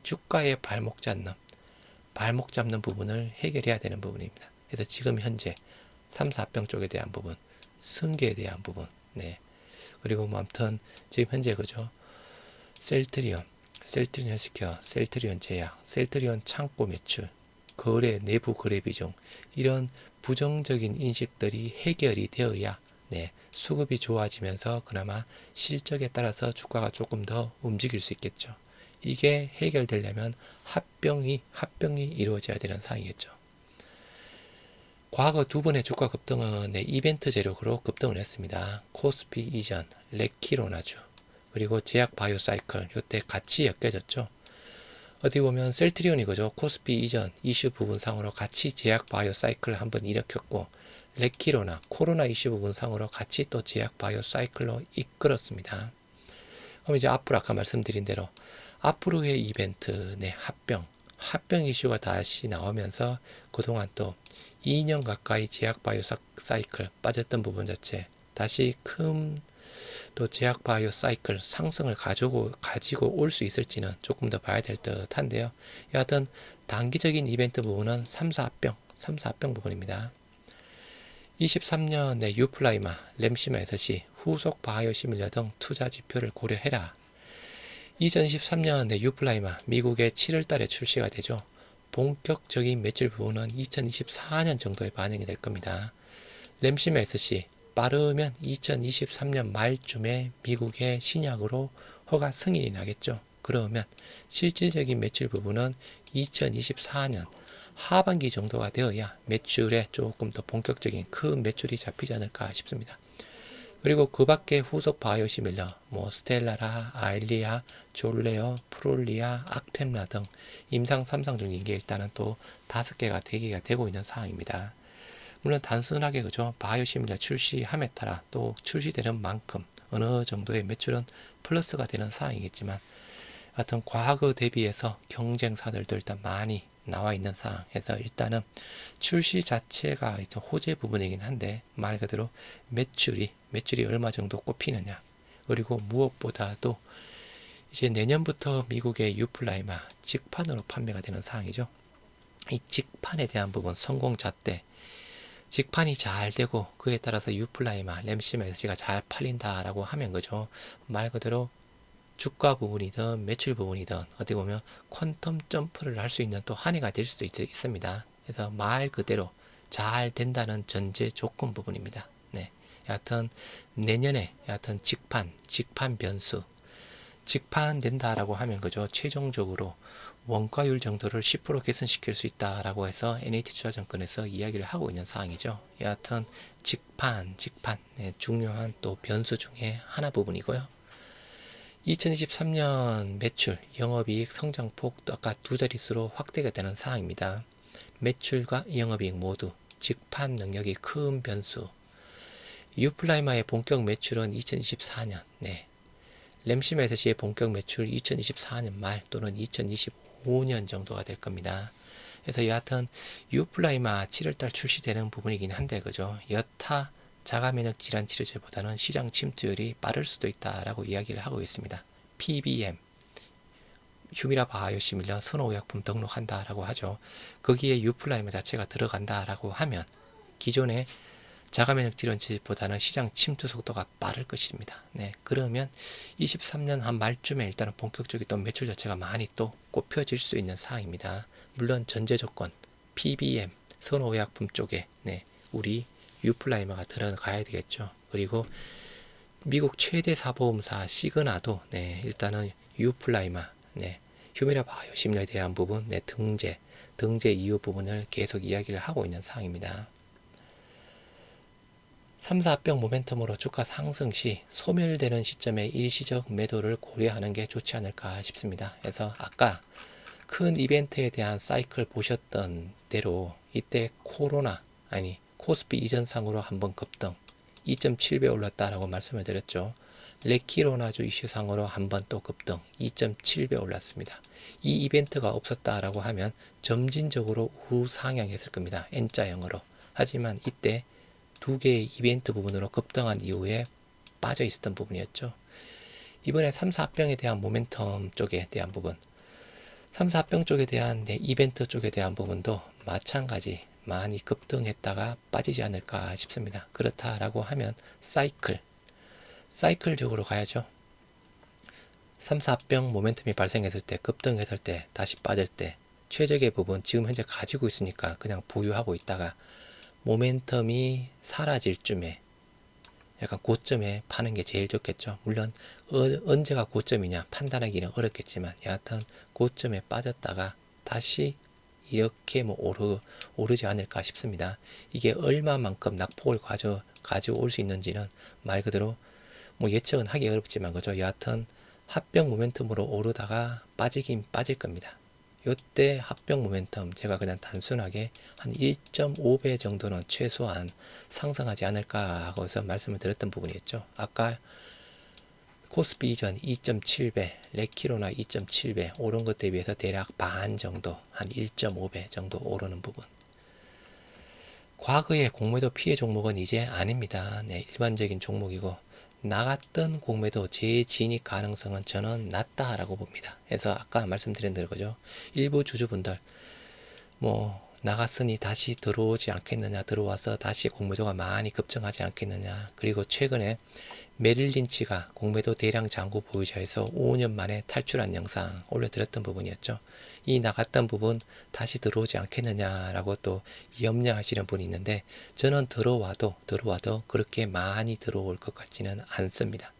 주가의 발목 잡는 부분을 해결해야 되는 부분입니다. 그래서 지금 현재 3, 4병 쪽에 대한 부분, 승계에 대한 부분, 그리고 아무튼 지금 현재 그죠? 셀트리온 헬스케어, 셀트리온 제약, 셀트리온 창고 매출, 거래, 내부 거래 비중, 이런 부정적인 인식들이 해결이 되어야 수급이 좋아지면서 그나마 실적에 따라서 주가가 조금 더 움직일 수 있겠죠. 이게 해결되려면 합병이 이루어져야 되는 상황이겠죠. 과거 두 번의 주가 급등은 이벤트 재력으로 급등을 했습니다. 코스피 이전, 레키로나주, 그리고 제약 바이오 사이클, 요때 같이 엮여졌죠. 어디 보면 셀트리온이 그죠? 코스피 이전 이슈 부분상으로 같이 제약 바이오 사이클을 한번 일으켰고, 레키로나 코로나 이슈 부분상으로 같이 또 제약 바이오 사이클로 이끌었습니다. 그럼 이제 앞으로 아까 말씀드린 대로 앞으로의 이벤트, 합병 이슈가 다시 나오면서 그동안 또 2년 가까이 제약 바이오 사이클 빠졌던 부분 자체 다시 큰 또 제약 바이오 사이클 상승을 가지고 올 수 있을지는 조금 더 봐야 될 듯한데요. 여하튼 단기적인 이벤트 부분은 3, 4병 부분입니다. 23년 유플라이마, 램시마 에셋이 후속 바이오 시밀러 등 투자 지표를 고려해라. 2023년 유플라이마 미국의 7월 달에 출시가 되죠. 본격적인 매출 부분은 2024년 정도에 반영이 될 겁니다. 램시마 에셋이 빠르면 2023년 말쯤에 미국의 신약으로 허가 승인이 나겠죠. 그러면 실질적인 매출 부분은 2024년 하반기 정도가 되어야 매출에 조금 더 본격적인 큰 매출이 잡히지 않을까 싶습니다. 그리고 그 밖에 후속 바이오시밀러, 스텔라라, 아일리아, 졸레어, 프롤리아, 악템라 등 임상 3상 중인 게 일단은 또 5개가 대기가 되고 있는 상황입니다. 물론 단순하게 그죠? 바이오시밀러 출시함에 따라 또 출시되는 만큼 어느 정도의 매출은 플러스가 되는 상황이겠지만, 하여튼 과거 대비해서 경쟁사들도 일단 많이 나와 있는 상황에서 일단은 출시 자체가 호재 부분이긴 한데, 말 그대로 매출이 얼마 정도 꼽히느냐, 그리고 무엇보다도 이제 내년부터 미국의 유플라이마 직판으로 판매가 되는 상황이죠. 이 직판에 대한 부분 성공 잣대, 직판이 잘 되고 그에 따라서 유플라이마, 램시메스가 잘 팔린다라고 하면 그죠, 말 그대로 주가 부분이든 매출 부분이든 어떻게 보면 퀀텀 점프를 할 수 있는 또 한 해가 될 수도 있습니다. 그래서 말 그대로 잘 된다는 전제 조건 부분입니다. 여하튼 내년에 여하튼 직판 변수, 직판 된다라고 하면 그죠, 최종적으로 원가율 정도를 10% 개선시킬 수 있다라고 해서 NH투자증권에서 이야기를 하고 있는 상황이죠. 여하튼 직판 중요한 또 변수 중에 하나 부분이고요. 2023년 매출, 영업이익 성장폭도 아까 두 자릿수로 확대가 되는 상황입니다. 매출과 영업이익 모두 직판 능력이 큰 변수. 유플라이마의 본격 매출은 2024년, 램시메스시의 본격 매출 2024년 말 또는 2025년 정도가 될 겁니다. 그래서 여하튼 유플라이마 7월달 출시되는 부분이긴 한데 그죠? 여타 자가면역 질환 치료제보다는 시장 침투율이 빠를 수도 있다라고 이야기를 하고 있습니다. PBM, 휴미라 바이오시밀러 선호의약품 등록한다라고 하죠. 거기에 유플라이마 자체가 들어간다라고 하면 기존의 자가면역 질환치보다는 시장 침투 속도가 빠를 것입니다. 그러면 23년 한 말쯤에 일단은 본격적인 또 매출 자체가 많이 또 꼽혀질 수 있는 사항입니다. 물론 전제 조건, PBM, 선호의약품 쪽에 우리 유플라이마가 들어가야 되겠죠. 그리고 미국 최대 사보험사 시그나도 일단은 유플라이마, 휴미라 바이오시밀러에 대한 부분, 등재 이유 부분을 계속 이야기를 하고 있는 사항입니다. 3, 4병 모멘텀으로 주가 상승 시 소멸되는 시점에 일시적 매도를 고려하는 게 좋지 않을까 싶습니다. 그래서 아까 큰 이벤트에 대한 사이클 보셨던 대로 이때 코스피 이전상으로 한번 급등 2.7배 올랐다라고 말씀을 드렸죠. 레키로나주 이슈상으로 한번 또 급등 2.7배 올랐습니다. 이 이벤트가 없었다라고 하면 점진적으로 우상향했을 겁니다. N자형으로. 하지만 이때 두 개의 이벤트 부분으로 급등한 이후에 빠져 있었던 부분이었죠. 이번에 3, 4병에 대한 모멘텀 쪽에 대한 부분, 3, 4병 쪽에 대한 이벤트 쪽에 대한 부분도 마찬가지 많이 급등했다가 빠지지 않을까 싶습니다. 그렇다라고 하면 사이클적으로 가야죠. 3, 4병 모멘텀이 발생했을 때, 급등했을 때, 다시 빠질 때 최적의 부분 지금 현재 가지고 있으니까 그냥 보유하고 있다가 모멘텀이 사라질 쯤에 약간 고점에 파는 게 제일 좋겠죠. 물론 언제가 고점이냐 판단하기는 어렵겠지만 여하튼 고점에 빠졌다가 다시 이렇게 오르지 않을까 싶습니다. 이게 얼마만큼 낙폭을 가져올 수 있는지는 말 그대로 예측은 하기 어렵지만 그죠. 여하튼 합병 모멘텀으로 오르다가 빠지긴 빠질 겁니다. 요때 합병 모멘텀 제가 그냥 단순하게 한 1.5배 정도는 최소한 상승하지 않을까 하고서 말씀을 드렸던 부분이었죠. 아까 코스피 이전 2.7배, 레키로나 2.7배 오른 것 대비해서 대략 반 정도, 한 1.5배 정도 오르는 부분. 과거의 공매도 피해 종목은 이제 아닙니다. 일반적인 종목이고 나갔던 공매도 재진입 가능성은 저는 낮다라고 봅니다. 그래서 아까 말씀드린 대로 그죠. 일부 주주분들 나갔으니 다시 들어오지 않겠느냐, 들어와서 다시 공매도가 많이 급증하지 않겠느냐, 그리고 최근에 메릴린치가 공매도 대량 잔고 보유자에서 5년 만에 탈출한 영상 올려드렸던 부분이었죠. 이 나갔던 부분 다시 들어오지 않겠느냐라고 또 염려하시는 분이 있는데 저는 들어와도 그렇게 많이 들어올 것 같지는 않습니다.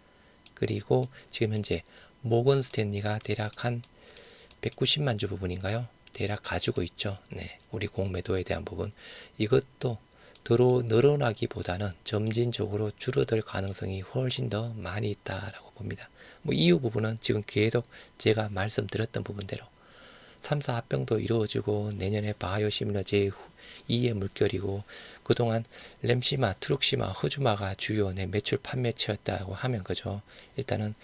그리고 지금 현재 모건 스탠리가 대략 한 190만 주 부분인가요? 대략 가지고 있죠. 우리 공매도에 대한 부분 이것도 늘어나기보다는 점진적으로 줄어들 가능성이 훨씬 더 많이 있다라고 봅니다. 이후 부분은 지금 계속 제가 말씀드렸던 부분대로 3, 4 합병도 이루어지고 내년에 바이오시밀러 제2의 물결이고 그동안 램시마, 트룩시마, 허주마가 주요 매출 판매처였다고 하면 그죠. 일단은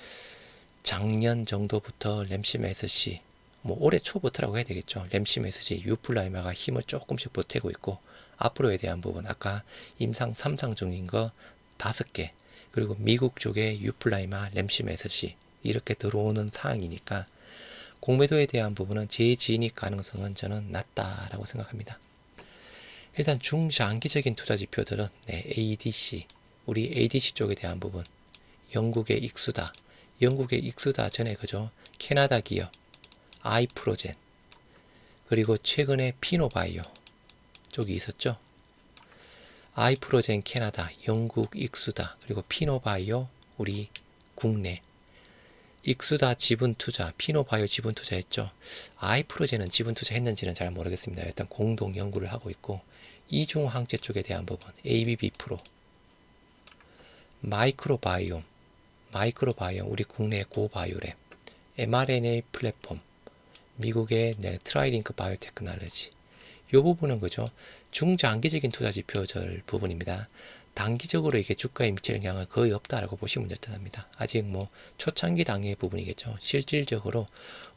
작년 정도부터 램시마 SC 올해 초부터라고 해야 되겠죠. 램시마 SC, 유플라이마가 힘을 조금씩 보태고 있고 앞으로에 대한 부분 아까 임상 3상 중인 거 5개 그리고 미국 쪽에 유플라이마, 램시마 SC 이렇게 들어오는 상황이니까 공매도에 대한 부분은 재진입 가능성은 저는 낮다라고 생각합니다. 일단 중장기적인 투자 지표들은 ADC, 우리 ADC 쪽에 대한 부분 영국의 익수다 전에 그죠. 캐나다 기업 아이프로젠 그리고 최근에 피노바이오 쪽이 있었죠. 아이프로젠 캐나다, 영국 익수다, 그리고 피노바이오 우리 국내 익수다 지분투자, 피노바이오 지분투자 했죠. 아이프로젠은 지분투자 했는지는 잘 모르겠습니다. 일단 공동 연구를 하고 있고 이중항체 쪽에 대한 부분 ABB 프로 마이크로바이옴 우리 국내 고바이오랩 mRNA 플랫폼 미국의 트라이링크 바이오테크놀로지 요 부분은 그죠? 중장기적인 투자 지표절 부분입니다. 단기적으로 이게 주가에 미칠 영향은 거의 없다라고 보시면 될듯합니다. 아직 뭐 초창기 단계 부분이겠죠. 실질적으로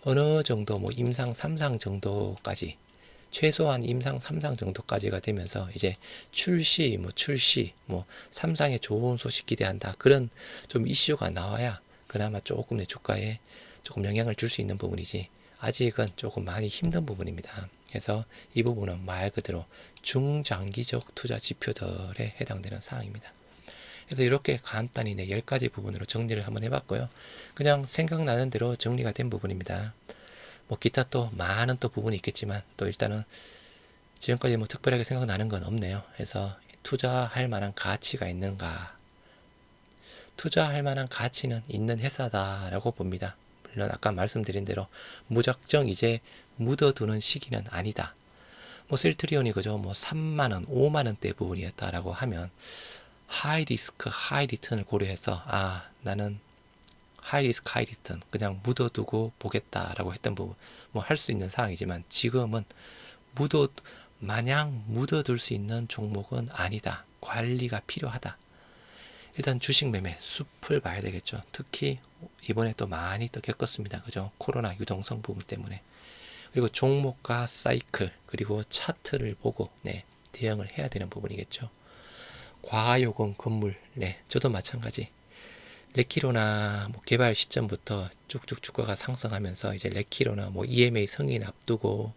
어느 정도 뭐 임상 3상 정도까지, 최소한 임상 3상 정도까지가 되면서 이제 출시 뭐 3상에 좋은 소식 기대한다, 그런 좀 이슈가 나와야 그나마 조금 내 주가에 조금 영향을 줄 수 있는 부분이지, 아직은 조금 많이 힘든 부분입니다. 그래서 이 부분은 말 그대로 중장기적 투자 지표들에 해당되는 사항입니다. 그래서 이렇게 간단히 10가지 부분으로 정리를 한번 해봤고요. 그냥 생각나는 대로 정리가 된 부분입니다. 뭐 기타 또 많은 또 부분이 있겠지만, 또 일단은 지금까지 뭐 특별하게 생각나는 건 없네요. 그래서 투자할 만한 가치가 있는가? 투자할 만한 가치는 있는 회사다라고 봅니다. 물론 아까 말씀드린 대로 무작정 이제 묻어두는 시기는 아니다. 뭐 셀트리온이 그죠? 뭐 3만원, 5만원대 부분이었다라고 하면 하이 리스크, 하이 리턴을 고려해서 나는 하이 리스크, 하이 리턴 그냥 묻어두고 보겠다라고 했던 부분, 뭐 할 수 있는 상황이지만, 지금은 마냥 묻어둘 수 있는 종목은 아니다. 관리가 필요하다. 일단 주식 매매 숲을 봐야 되겠죠. 특히 이번에 또 많이 또 겪었습니다. 그죠? 코로나 유동성 부분 때문에. 그리고 종목과 사이클, 그리고 차트를 보고 대응을 해야 되는 부분이겠죠. 과요금 건물, 저도 마찬가지. 레키로나 뭐 개발 시점부터 쭉쭉 주가가 상승하면서 이제 레키로나 뭐 EMA 승인 앞두고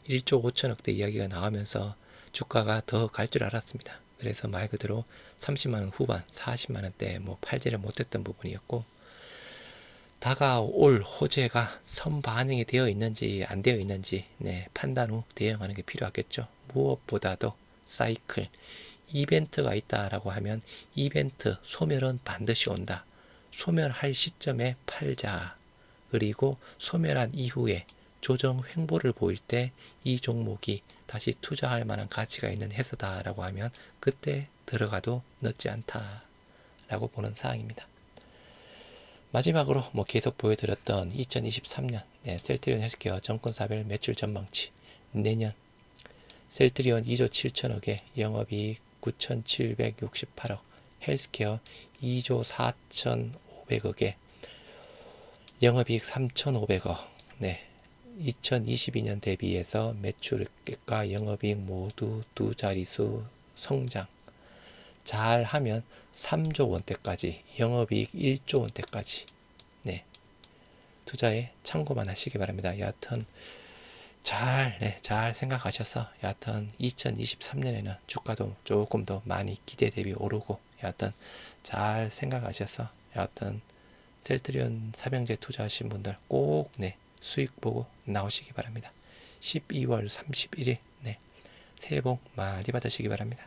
1조 5천억대 이야기가 나오면서 주가가 더 갈 줄 알았습니다. 그래서 말 그대로 30만원 후반, 40만원대 뭐 팔지를 못했던 부분이었고, 다가올 호재가 선반영이 되어 있는지 안 되어 있는지 판단 후 대응하는 게 필요하겠죠. 무엇보다도 사이클, 이벤트가 있다라고 하면 이벤트 소멸은 반드시 온다. 소멸할 시점에 팔자. 그리고 소멸한 이후에 조정 횡보를 보일 때 이 종목이 다시 투자할 만한 가치가 있는 회사다라고 하면 그때 들어가도 늦지 않다라고 보는 사항입니다. 마지막으로 뭐 계속 보여드렸던 2023년 셀트리온 헬스케어 정권사별 매출 전망치, 내년 셀트리온 2조 7천억에 영업이익 9,768억, 헬스케어 2조 4,500억에 영업이익 3,500억. 2022년 대비해서 매출과 영업이익 모두 두 자릿수 성장. 잘하면 3조 원대까지, 영업이익 1조 원대까지 투자에 참고만 하시기 바랍니다. 여하튼 잘 생각하셔서 여하튼 2023년에는 주가도 조금 더 많이 기대 대비 오르고, 여하튼 잘 생각하셔서 여하튼 셀트리온 삼형제 투자하신 분들 꼭 수익 보고 나오시기 바랍니다. 12월 31일 새해 복 많이 받으시기 바랍니다.